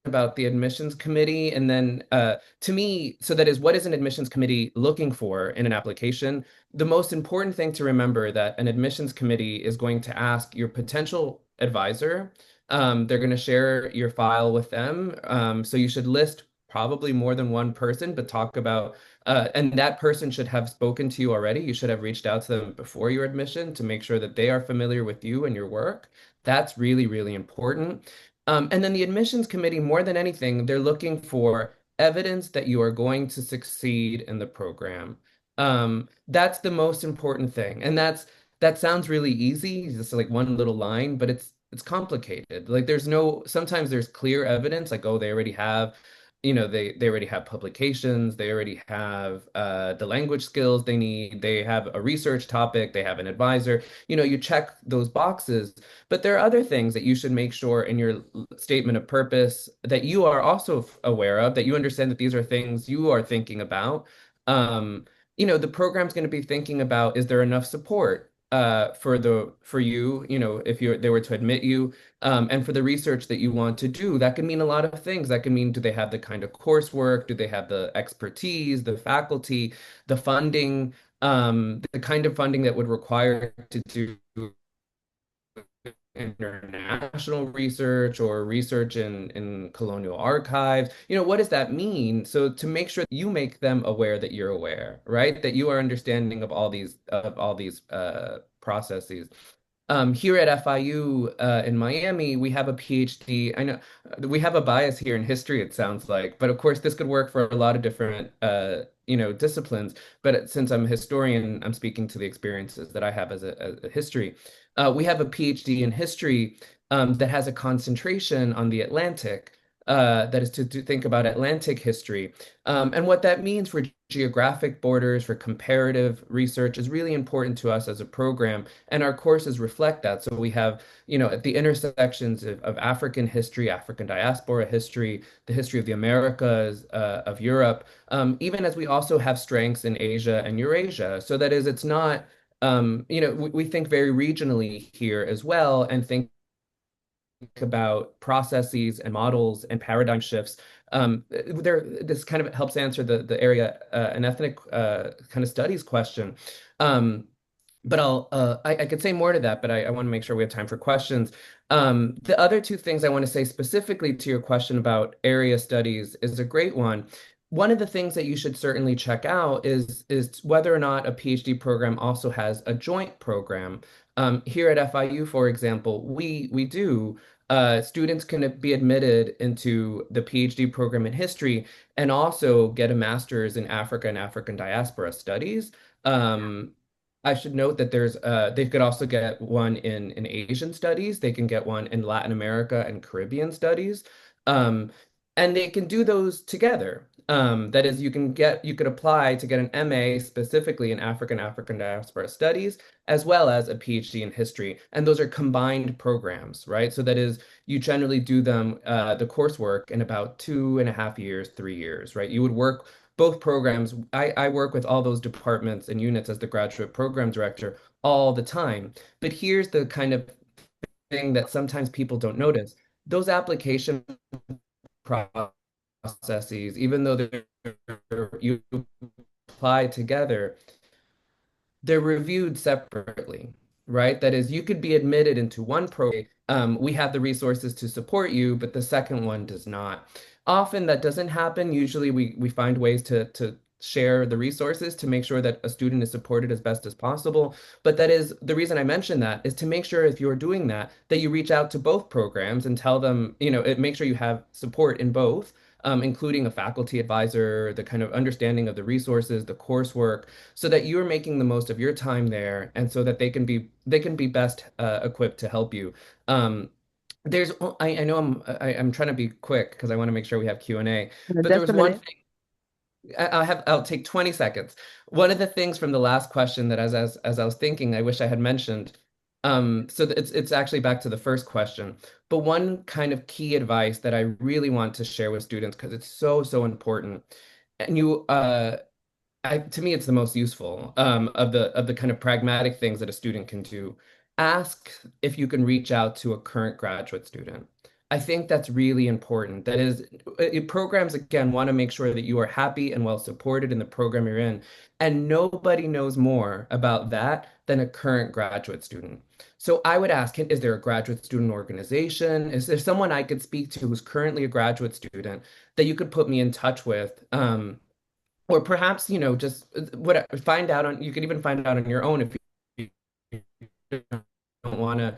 about the admissions committee, and then to me, so that is, what is an admissions committee looking for in an application? The most important thing to remember that an admissions committee is going to ask your potential advisor. They're going to share your file with them. So you should list probably more than one person, but talk about and that person should have spoken to you already. You should have reached out to them before your admission to make sure that they are familiar with you and your work. That's really, really important. And then the admissions committee, more than anything, they're looking for evidence that you are going to succeed in the program. That's the most important thing. And that sounds really easy, just like one little line, but it's complicated. Like sometimes there's clear evidence, like, oh, they already have, they already have publications, they already have the language skills they need, they have a research topic, they have an advisor. You check those boxes, but there are other things that you should make sure in your statement of purpose that you are also aware of, that you understand that these are things you are thinking about. Um, the program's going to be thinking about, is there enough support for you, if they were to admit you, and for the research that you want to do. That could mean a lot of things. That could mean, do they have the kind of coursework? Do they have the expertise, the faculty, the funding, the kind of funding that would require to do international research or research in colonial archives. What does that mean? So to make sure that you make them aware that you're aware, right? That you are understanding of all these processes. Here at FIU in Miami, we have a PhD. I know we have a bias here in history, it sounds like, but of course, this could work for a lot of different, disciplines. But since I'm a historian, I'm speaking to the experiences that I have as a history. We have a PhD in history that has a concentration on the Atlantic. That is to think about Atlantic history. And what that means for geographic borders, for comparative research is really important to us as a program. And our courses reflect that. So we have, at the intersections of African history, African diaspora history, the history of the Americas, of Europe, even as we also have strengths in Asia and Eurasia. So that is, it's not, we think very regionally here as well, and think about processes and models and paradigm shifts. This kind of helps answer the area and ethnic kind of studies question. But I could say more to that, but I want to make sure we have time for questions. The other two things I want to say specifically to your question about area studies is a great one. One of the things that you should certainly check out is whether or not a PhD program also has a joint program. Here at FIU, for example, we do. Students can be admitted into the PhD program in history and also get a master's in Africa and African diaspora studies. Um, I should note that they could also get one in Asian studies. They can get one in Latin America and Caribbean studies. Um, and they can do those together. That is, you could apply to get an MA specifically in African diaspora studies, as well as a PhD in history. And those are combined programs, right? So that is, you generally do them, the coursework in about 2.5 years, 3 years, right? You would work both programs. I work with all those departments and units as the graduate program director all the time. But here's the kind of thing that sometimes people don't notice. Those application processes, even though you apply together, they're reviewed separately, right? That is, you could be admitted into one program. We have the resources to support you, but the second one does not. Often that doesn't happen. Usually we find ways to share the resources to make sure that a student is supported as best as possible. But that is the reason I mention that is to make sure if you're doing that, that you reach out to both programs and tell them, make sure you have support in both. Including a faculty advisor, the kind of understanding of the resources, the coursework, so that you're making the most of your time there, and so that they can be best equipped to help you. Um, I know I'm trying to be quick because I want to make sure we have Q&A, but there Just was a one minute. thing I'll take 20 seconds. One of the things from the last question that as I was thinking, I wish I had mentioned. It's actually back to the first question. But one kind of key advice that I really want to share with students because it's so important. And to me, it's the most useful of the kind of pragmatic things that a student can do. Ask if you can reach out to a current graduate student. I think that's really important. That is, programs again want to make sure that you are happy and well supported in the program you're in, and nobody knows more about that than a current graduate student. So I would ask, is there a graduate student organization? Is there someone I could speak to who's currently a graduate student that you could put me in touch with? Or perhaps, just what find out on, you can even find out on your own if you don't want to,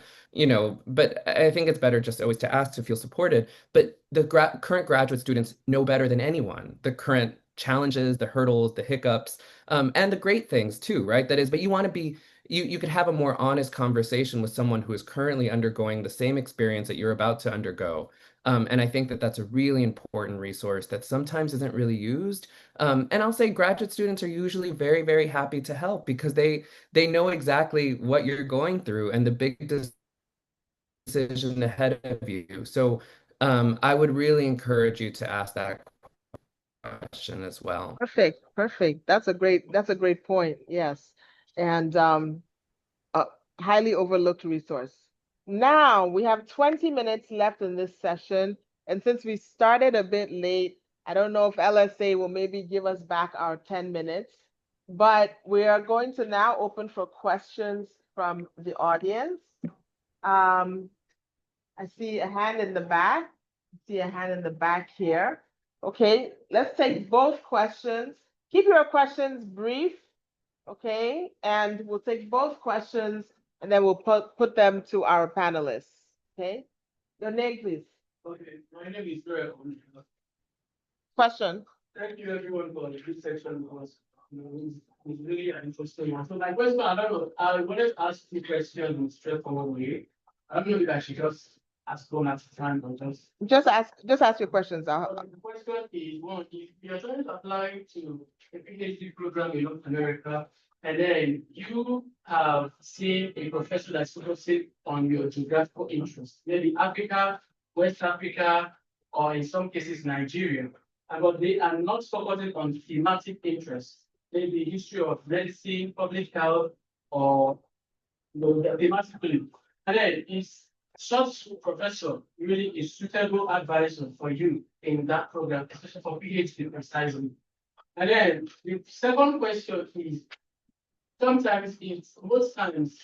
but I think it's better just always to ask to feel supported. But the current graduate students know better than anyone the current challenges, the hurdles, the hiccups, and the great things too, right? That is, but you want to be, you could have a more honest conversation with someone who is currently undergoing the same experience that you're about to undergo. And I think that that's a really important resource that sometimes isn't really used. And I'll say graduate students are usually very, very happy to help because they know exactly what you're going through and the big decision ahead of you. So I would really encourage you to ask that question as well. Perfect, perfect. That's a great point. Yes. And a highly overlooked resource. Now we have 20 minutes left in this session. And since we started a bit late, I don't know if LSA will maybe give us back our 10 minutes, but we are going to now open for questions from the audience. I see a hand in the back. I see a hand in the back here. Okay, let's take both questions. Keep your questions brief, okay? And we'll take both questions and then we'll put them to our panelists, okay? Your name, please. Okay, my name is Greg. Question. Thank you everyone for this section because it's really an interesting one. So my question, I don't know, I wanted to ask two questions in a straightforward way. I don't know if I should just ask one at a time or just. Just ask your questions. The question is one, if you're trying to apply to a PhD program in North America, and then you have seen a professor that's focusing on your geographical interests, maybe Africa, West Africa, or in some cases Nigeria, but they are not focusing on thematic interests, maybe history of medicine, public health, or thematically. And then is such professor really a suitable advisor for you in that program, especially for PhD precisely? And then the second question is sometimes most times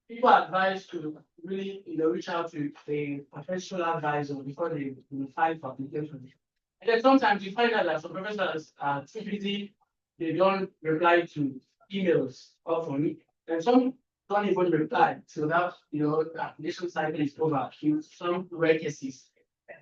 people are advised to really reach out to a professional advisor before they file for application. And then sometimes you find out that some professors are too busy, they don't reply to emails often, and some don't even reply till that the application cycle is over. In some rare cases,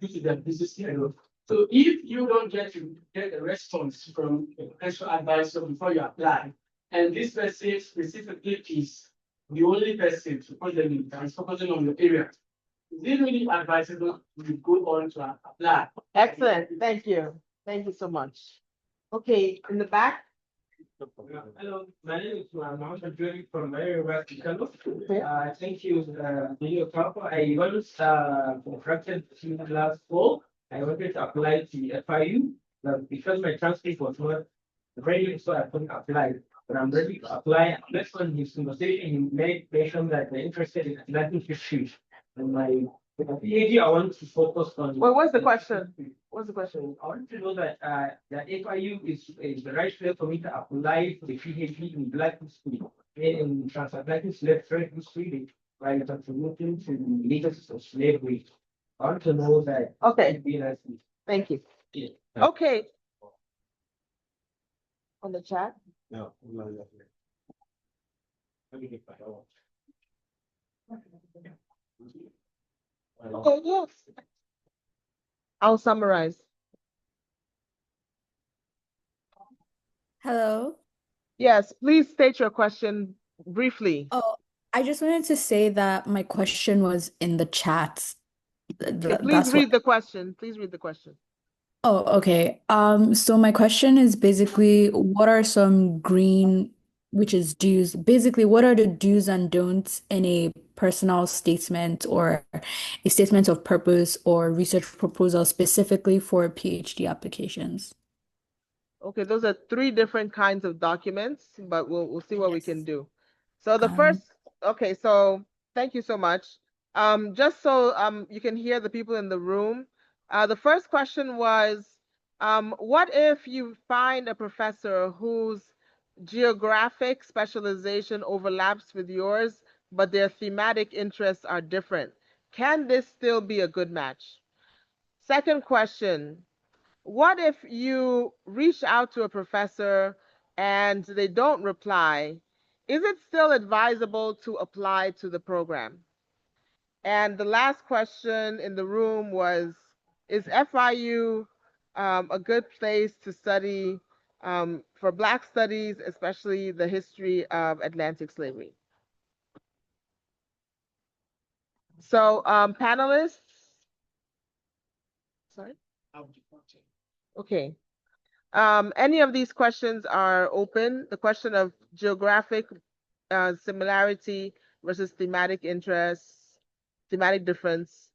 due to their busy schedule. So if you don't get a response from a potential advisor before you apply, and this person specifically is the only person supposedly that is focusing on your area, is it really advisable to go on to apply? Excellent. Thank you. Thank you so much. Okay, in the back. Hello, my name is Mohammed Abdul from University Kano. Thank you, Mayor Papa. I once contracted in last fall. I wanted to apply to FIU, but because my transcript was not ready, so I couldn't apply. But I'm ready to apply. Based on his conversation, you made mention that they're interested in Atlantic history. And my PhD, I want to focus on. Well, what's the question? What's the question? I want to know that that FIU is the right place for me to apply for the PhD in Black history, in transatlantic slave history, by contributing to the legacy of slavery. I want to know that. Okay. Thank you. Yeah. Okay. On the chat? No, no, no. Let me get back. Okay, yes. I'll summarize. Hello. Yes, please state your question briefly. Oh, I just wanted to say that my question was in the chat. Okay, please That's what. read the question. Please read the question. Oh, okay. So my question is basically, what are some green, which is do's, basically, what are the do's and don'ts in a personal statement or a statement of purpose or research proposal specifically for PhD applications? Okay, those are three different kinds of documents, but we'll see what we can Yes. do. So the first, okay, so thank you so much. Just so you can hear the people in the room, the first question was, what if you find a professor whose geographic specialization overlaps with yours, but their thematic interests are different? Can this still be a good match? Second question, what if you reach out to a professor and they don't reply? Is it still advisable to apply to the program? And the last question in the room was, is FIU a good place to study for Black studies, especially the history of Atlantic slavery? So panelists, sorry? Okay. Any of these questions are open. The question of geographic similarity versus thematic interests, thematic difference.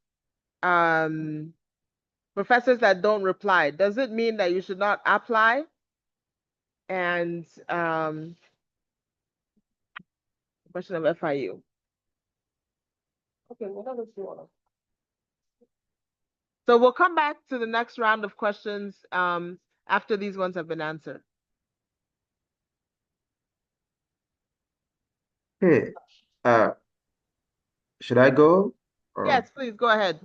Professors that don't reply, does it mean that you should not apply? And question of FIU. Okay, what other two? So we'll come back to the next round of questions after these ones have been answered. Hey, should I go? Or Yes, please go ahead.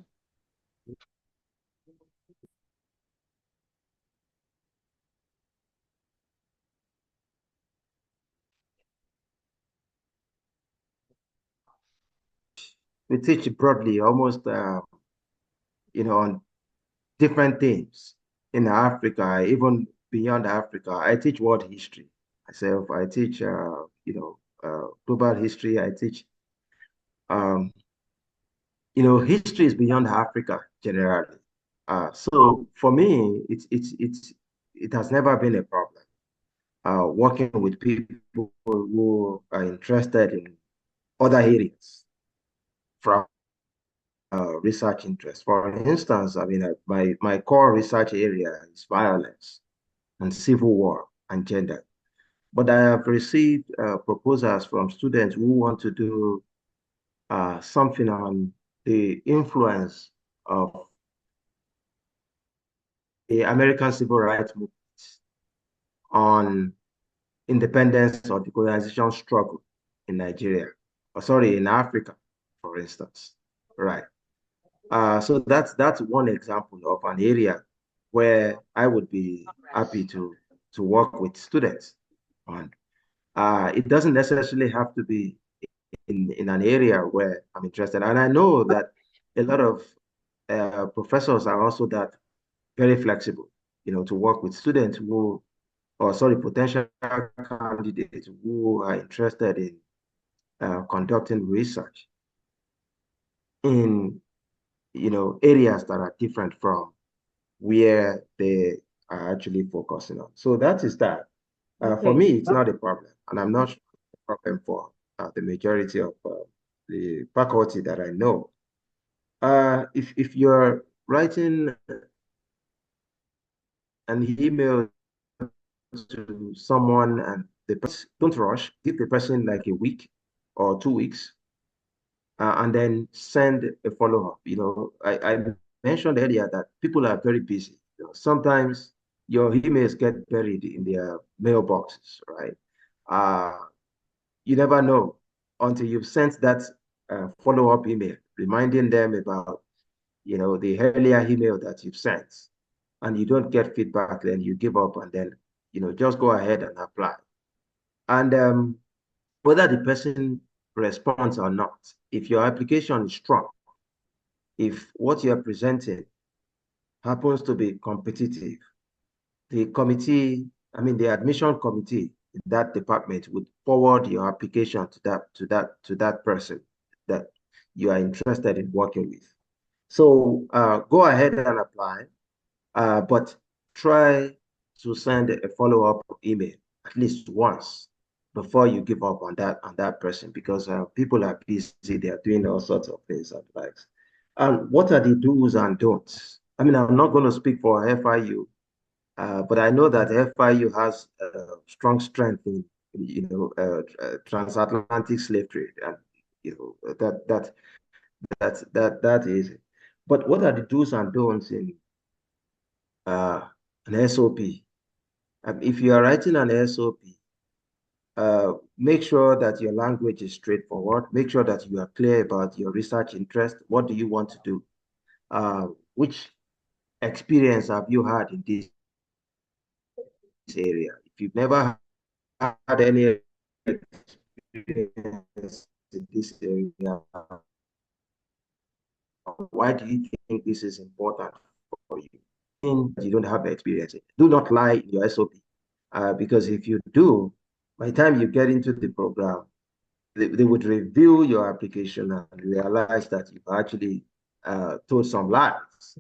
we teach broadly, almost on different themes in Africa, even beyond Africa. I teach world history myself. I teach global history. I teach um, history is beyond Africa generally. So for me, it has never been a problem. Working with people who are interested in other areas from research interest. For instance, I mean, my core research area is violence and civil war and gender. But I have received proposals from students who want to do something on the influence of the American civil rights movement on independence or decolonization struggle in Nigeria, or sorry, in Africa, for instance. Right. So that's one example of an area where I would be happy to work with students on. It doesn't necessarily have to be in an area where I'm interested. And I know that a lot of professors are also that very flexible, to work with students who, or sorry, potential candidates who are interested in conducting research in, areas that are different from where they are actually focusing on. So that is that. For me, it's not a problem, and I'm not sure it's a problem for the majority of the faculty that I know. If you're writing an email to someone and the person, don't rush, give the person like a week or 2 weeks, and then send a follow-up. I mentioned earlier that people are very busy. Sometimes your emails get buried in their mailboxes, right? Uh, you never know until you've sent that follow-up email, reminding them about, the earlier email that you've sent. and you don't get feedback, then you give up and then, just go ahead and apply. And whether the person responds or not, if your application is strong, if what you're presenting happens to be competitive, the committee, I mean, the admission committee in that department would forward your application to that person that you are interested in working with. So go ahead and apply, but try to send a follow-up email at least once before you give up on that person, because people are busy, they are doing all sorts of things and likes. And what are the do's and don'ts? I mean, I'm not going to speak for FIU, but I know that FIU has strong strength in, transatlantic slave trade, and that is it. But what are the do's and don'ts in uh, an SOP? If you are writing an SOP, make sure that your language is straightforward. Make sure that you are clear about your research interest. What do you want to do? Which experience have you had in this area? If you've never had any experience in this area, why do you think this is important for you? You don't have the experience. Do not lie in your SOP, because if you do, by the time you get into the program, they would review your application and realize that you've actually told some lies.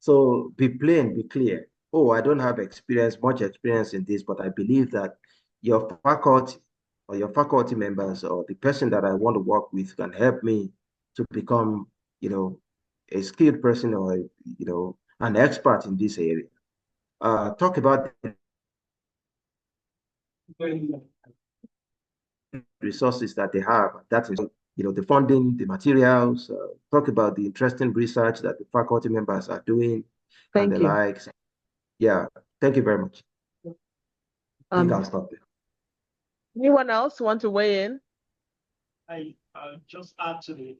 So be plain, be clear. Oh, I don't have much experience in this, but I believe that your faculty or your faculty members or the person that I want to work with can help me to become, a skilled person, or, an expert in this area. Talk about the resources that they have. That is, the funding, the materials. Talk about the interesting research that the faculty members are doing and Thank the you. likes. Yeah, thank you very much. I think I'll stop there. Anyone else want to weigh in? I just add to the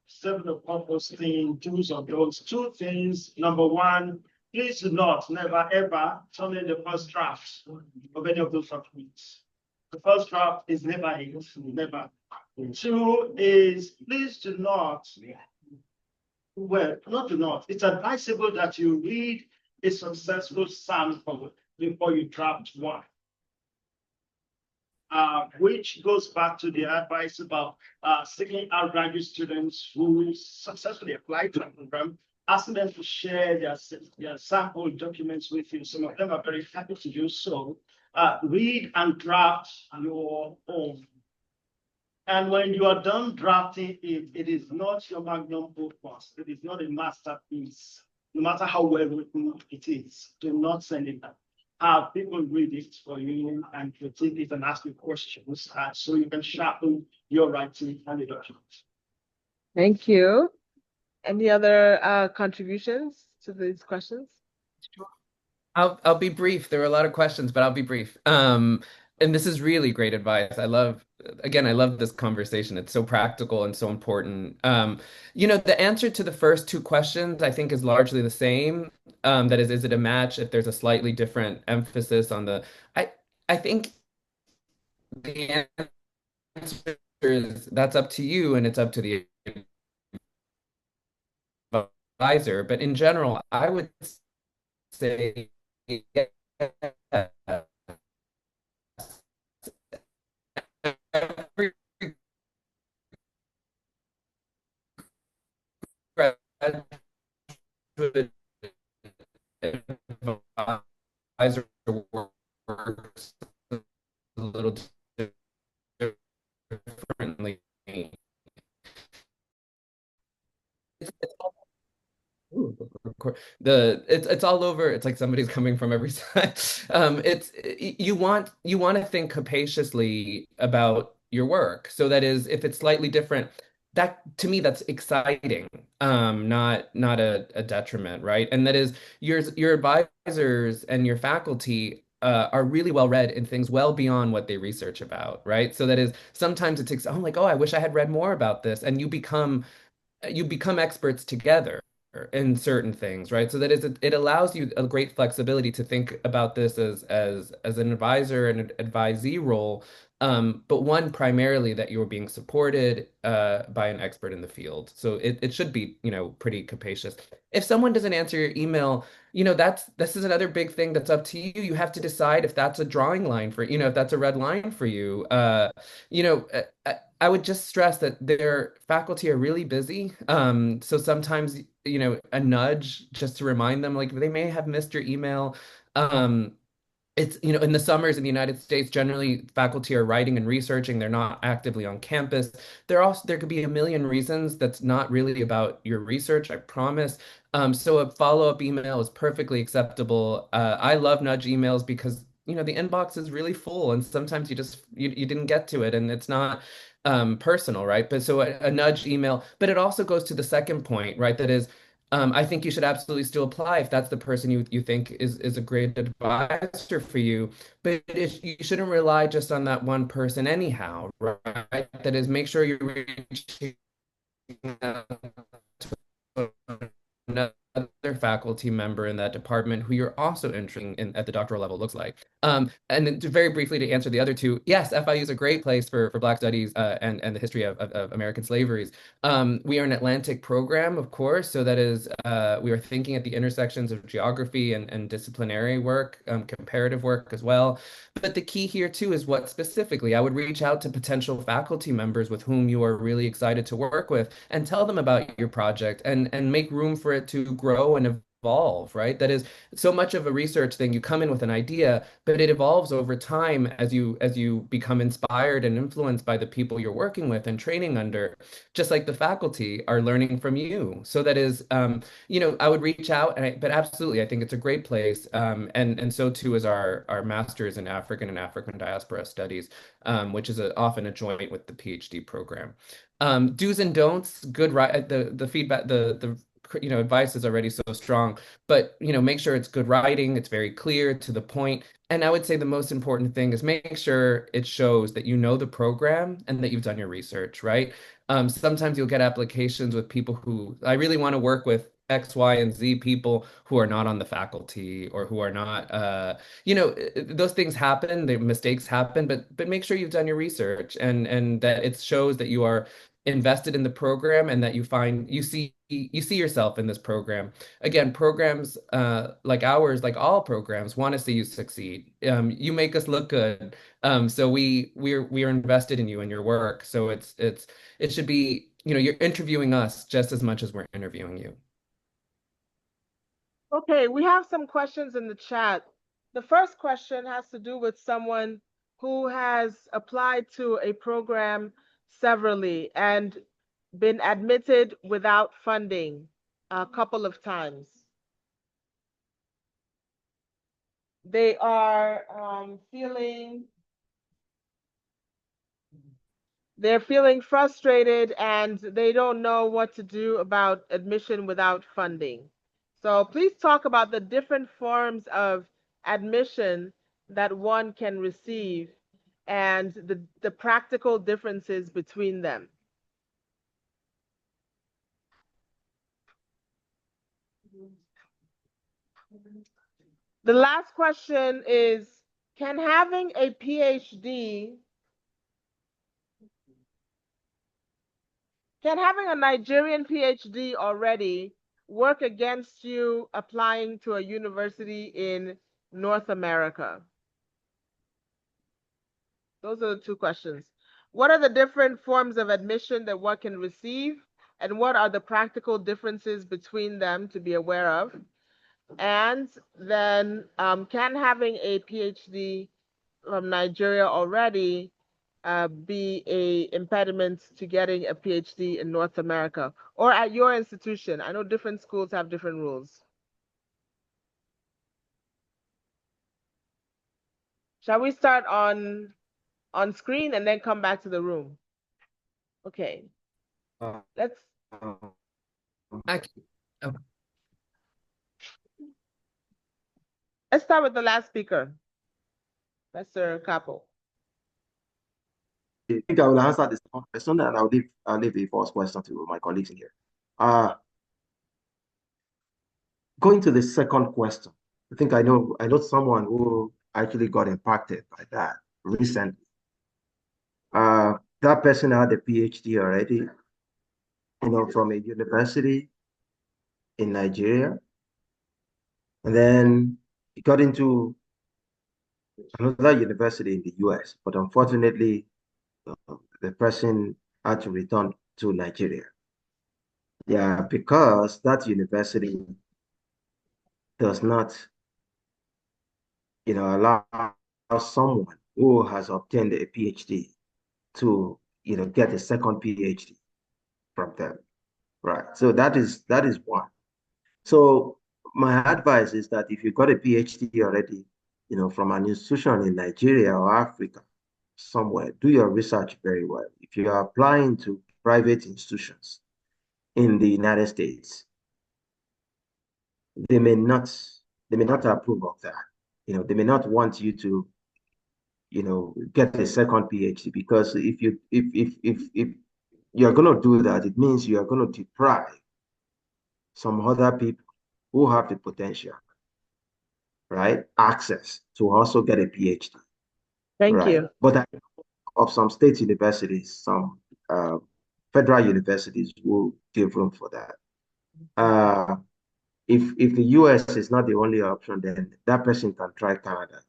several purpose thing, do's or don'ts. Two things. Number one, please do not, never ever turn in the first draft of any of those documents. The first draft is never it, never. Two is, please do not, well, not do not. It's advisable that you read a successful sample before you draft one. Which goes back to the advice about seeking out graduate students who successfully applied to the program, asking them to share their sample documents with you. Some of them are very happy to do so. Read and draft your own. And when you are done drafting it, it is not your magnum opus. It is not a masterpiece. No matter how well written it is, do not send it back. Have people read it for you and critique it and ask you questions, so you can sharpen your writing and the document. Thank you. Any other contributions to these questions? I'll be brief. There were a lot of questions, but I'll be brief. And this is really great advice. I love this conversation. It's so practical and so important. The answer to the first two questions, I think, is largely the same. That is it a match if there's a slightly different emphasis on I think the answer is that's up to you and it's up to the advisor. But in general, I would say yes. Every graduate advisor works a little differently. It's all over. It's like somebody's coming from every side. You want to think capaciously about your work. So that is, if it's slightly different, that to me that's exciting, not a detriment, right? And that is your advisors and your faculty are really well read in things well beyond what they research about, right? So that is, sometimes it takes, oh, like, oh, I wish I had read more about this, and you become experts together, in certain things, right? So that it allows you a great flexibility to think about this as an advisor and an advisee role, but one primarily that you're being supported by an expert in the field. So it should be, pretty capacious. If someone doesn't answer your email, this is another big thing that's up to you. You have to decide if that's a drawing line for, if that's a red line for you. You know, I would just stress that their faculty are really busy. So sometimes, a nudge just to remind them, like they may have missed your email. Um, it's, in the summers in the United States, generally faculty are writing and researching. They're not actively on campus. There could be a million reasons that's not really about your research, I promise. So a follow-up email is perfectly acceptable. I love nudge emails because, the inbox is really full and sometimes you didn't get to it and it's not personal, right? But so a nudge email, but it also goes to the second point, right? That is, I think you should absolutely still apply if that's the person you think is a great advisor for you. But you shouldn't rely just on that one person anyhow, right? That is, make sure you're reaching out to another faculty member in that department who you're also interested in at the doctoral level looks like. And then very briefly to answer the other two, yes, FIU is a great place for Black Studies and the history of American slaveries. We are an Atlantic program, of course, so that is, we are thinking at the intersections of geography and disciplinary work, comparative work as well. But the key here too is what specifically I would reach out to potential faculty members with whom you are really excited to work with and tell them about your project and make room for it to grow and evolve, right? That is so much of a research thing. You come in with an idea, but it evolves over time as you become inspired and influenced by the people you're working with and training under, just like the faculty are learning from you. So that is, I would reach out, but absolutely, I think it's a great place, and so too is our master's in African and African diaspora studies, which is often a joint with the PhD program. Do's and don'ts, good, right? The feedback, the advice is already so strong, but make sure it's good writing, it's very clear to the point. And I would say the most important thing is make sure it shows that you know the program and that you've done your research, right? Sometimes you'll get applications with people who I really want to work with X, Y, and Z people who are not on the faculty or who are not, those things happen, the mistakes happen, but make sure you've done your research and that it shows that you are invested in the program and that you see yourself in this program. Again, programs like ours, like all programs, want to see you succeed. You make us look good, so we are invested in you and your work. So it should be, you're interviewing us just as much as we're interviewing you. Okay, we have some questions in the chat. The first question has to do with someone who has applied to a program severally and been admitted without funding a couple of times. They are they're feeling frustrated and they don't know what to do about admission without funding. So please talk about the different forms of admission that one can receive and the practical differences between them. The last question is, can having a PhD, can having a Nigerian PhD already work against you applying to a university in North America? Those are the two questions. What are the different forms of admission that one can receive? And what are the practical differences between them to be aware of? And then can having a PhD from Nigeria already be a impediment to getting a PhD in North America or at your institution? I know different schools have different rules. Shall we start on screen and then come back to the room? Okay, let's. I, oh, Let's start with the last speaker, Mr. Capo. I think I will answer the second question and I'll leave the first question to my colleagues in here. going to the second question, I know someone who actually got impacted by that recently. That person had a PhD already, from a university in Nigeria, and then he got into another university in the US, but unfortunately, the person had to return to Nigeria. Yeah, because that university does not, allow someone who has obtained a PhD to, get a second PhD from them. Right. So that is one. So my advice is that if you got a PhD already, from an institution in Nigeria or Africa, somewhere, do your research very well. If you are applying to private institutions in the United States, they may not they may not approve of that. They may not want you to, get a second PhD, because if you're going to do that, it means you are going to deprive some other people who have the potential, right, access to also get a PhD, Thank right? you. But of some state universities, some uh, federal universities will give room for that. Uh, if the US is not the only option, then that person can try Canada.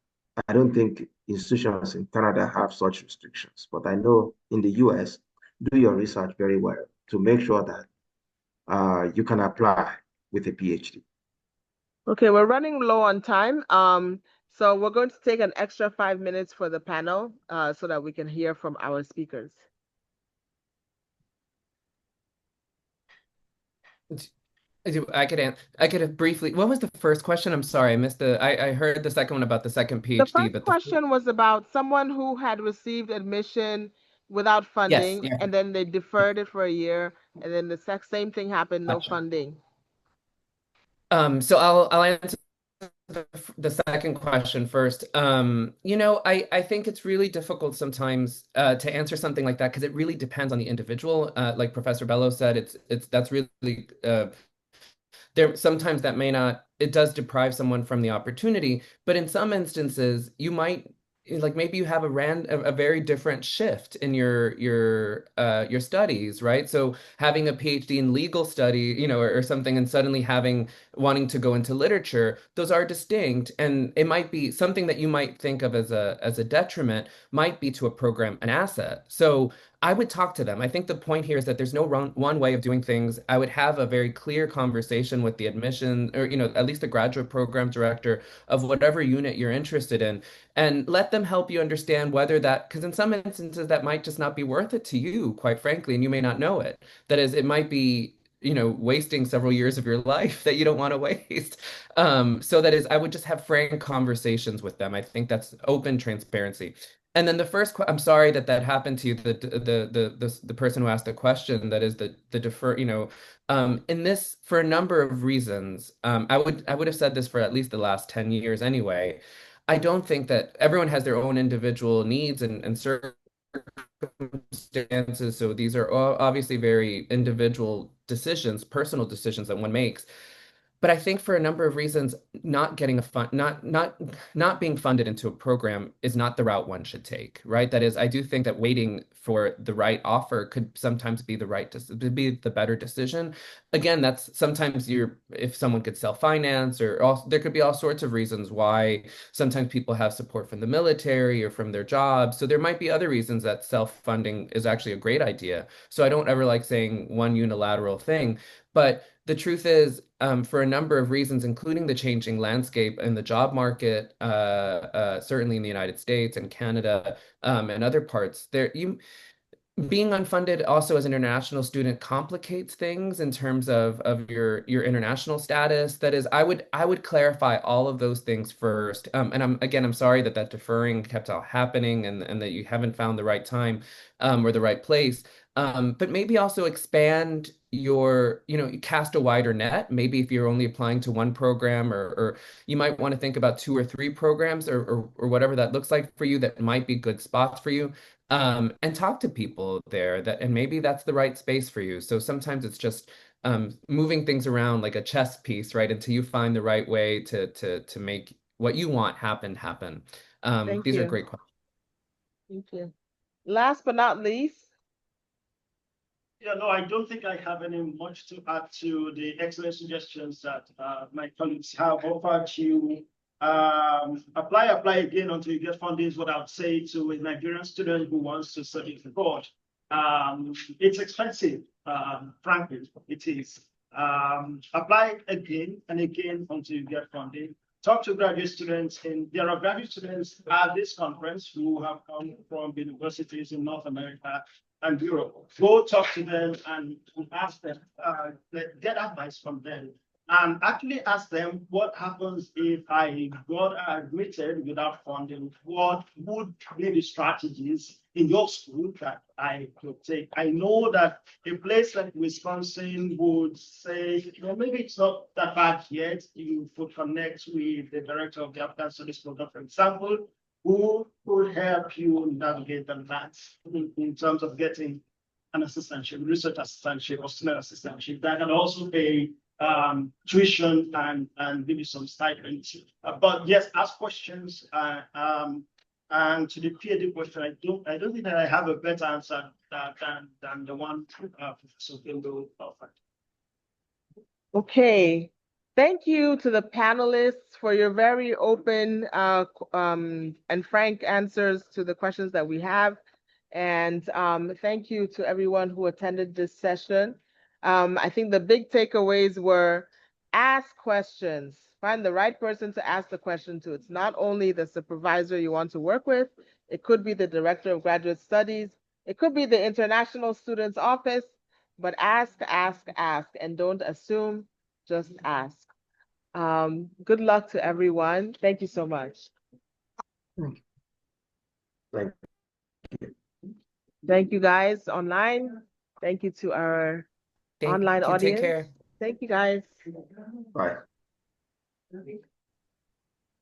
I don't think institutions in Canada have such restrictions, but I know in the US, do your research very well to make sure that you can apply with a PhD. Okay, we're running low on time. So we're going to take an extra 5 minutes for the panel, so that we can hear from our speakers. I could have briefly. What was the first question? I'm sorry, I missed I heard the second one about the second The PhD, first but question was about someone who had received admission without yes, funding, yeah. and then they deferred it for a year, and then the same thing happened, no Gotcha. funding. So I'll answer the second question first. I think it's really difficult sometimes to answer something like that because it really depends on the individual. Like Professor Bello said, it's that's really there sometimes that may not it does deprive someone from the opportunity, but in some instances you might like maybe you have a very different shift in your studies, right? So having a PhD in legal study, or something, and suddenly having wanting to go into literature, those are distinct, and it might be something that you might think of as a detriment might be to a program an asset. So I would talk to them. I think the point here is that there's no one way of doing things. I would have a very clear conversation with the admission, or at least the graduate program director of whatever unit you're interested in, and let them help you understand whether that, because in some instances that might just not be worth it to you, quite frankly, and you may not know it. That is, it might be wasting several years of your life that you don't want to waste. So that is, I would just have frank conversations with them. I think that's open transparency. And then I'm sorry that that happened to you. The person who asked the question, that is the defer, in this for a number of reasons. I would have said this for at least the last 10 years anyway. I don't think that everyone has their own individual needs and circumstances. So these are obviously very individual decisions, personal decisions that one makes. But I think for a number of reasons, not getting a fund, not being funded into a program is not the route one should take, right? That is, I do think that waiting for the right offer could sometimes be be the better decision. Again, that's sometimes if someone could self-finance, or there could be all sorts of reasons why sometimes people have support from the military or from their jobs. So there might be other reasons that self-funding is actually a great idea. So I don't ever like saying one unilateral thing. But the truth is, for a number of reasons, including the changing landscape in the job market, certainly in the United States and Canada, and other parts, being unfunded also as an international student complicates things in terms of your international status. That is, I would clarify all of those things first. And I'm sorry that deferring kept on happening, and that you haven't found the right time, or the right place. But maybe also expand cast a wider net. Maybe if you're only applying to one program, or you might want to think about two or three programs, or whatever that looks like for you, that might be good spots for you, and talk to people there, and maybe that's the right space for you. So sometimes it's just moving things around like a chess piece, right? Until you find the right way to make what you want happen. Thank These are you. great questions. Thank you. Last but not least, Yeah, no, I don't think I have any much to add to the excellent suggestions that my colleagues have offered to apply again until you get funding is what I would say to a Nigerian student who wants to study abroad. It's expensive, frankly, it is. Apply again and again until you get funding. Talk to graduate students, and there are graduate students at this conference who have come from universities in North America and Europe. Go talk to them and ask them, get advice from them, and actually ask them what happens if I got admitted without funding. What would be the strategies in your school that I could take? I know that a place like Wisconsin would say, well, maybe it's not that bad yet. You could connect with the director of the African Studies program, for example, who could help you navigate that in terms of getting an assistantship, research assistantship, or student assistantship that can also pay tuition and maybe some stipends. But yes, ask questions. And to the PhD question, I don't think that I have a better answer than the one Professor Gildo offered. okay. Thank you to the panelists for your very open and frank answers to the questions that we have. And thank you to everyone who attended this session. I think the big takeaways were ask questions. Find the right person to ask the question to. It's not only the supervisor you want to work with, it could be the director of graduate studies, it could be the international students office, but ask, and don't assume, just ask. Good luck to everyone. Thank you so much. Thank Thank you guys online. Thank you to our online Thank you. Take audience. care. Thank you guys. you. Bye.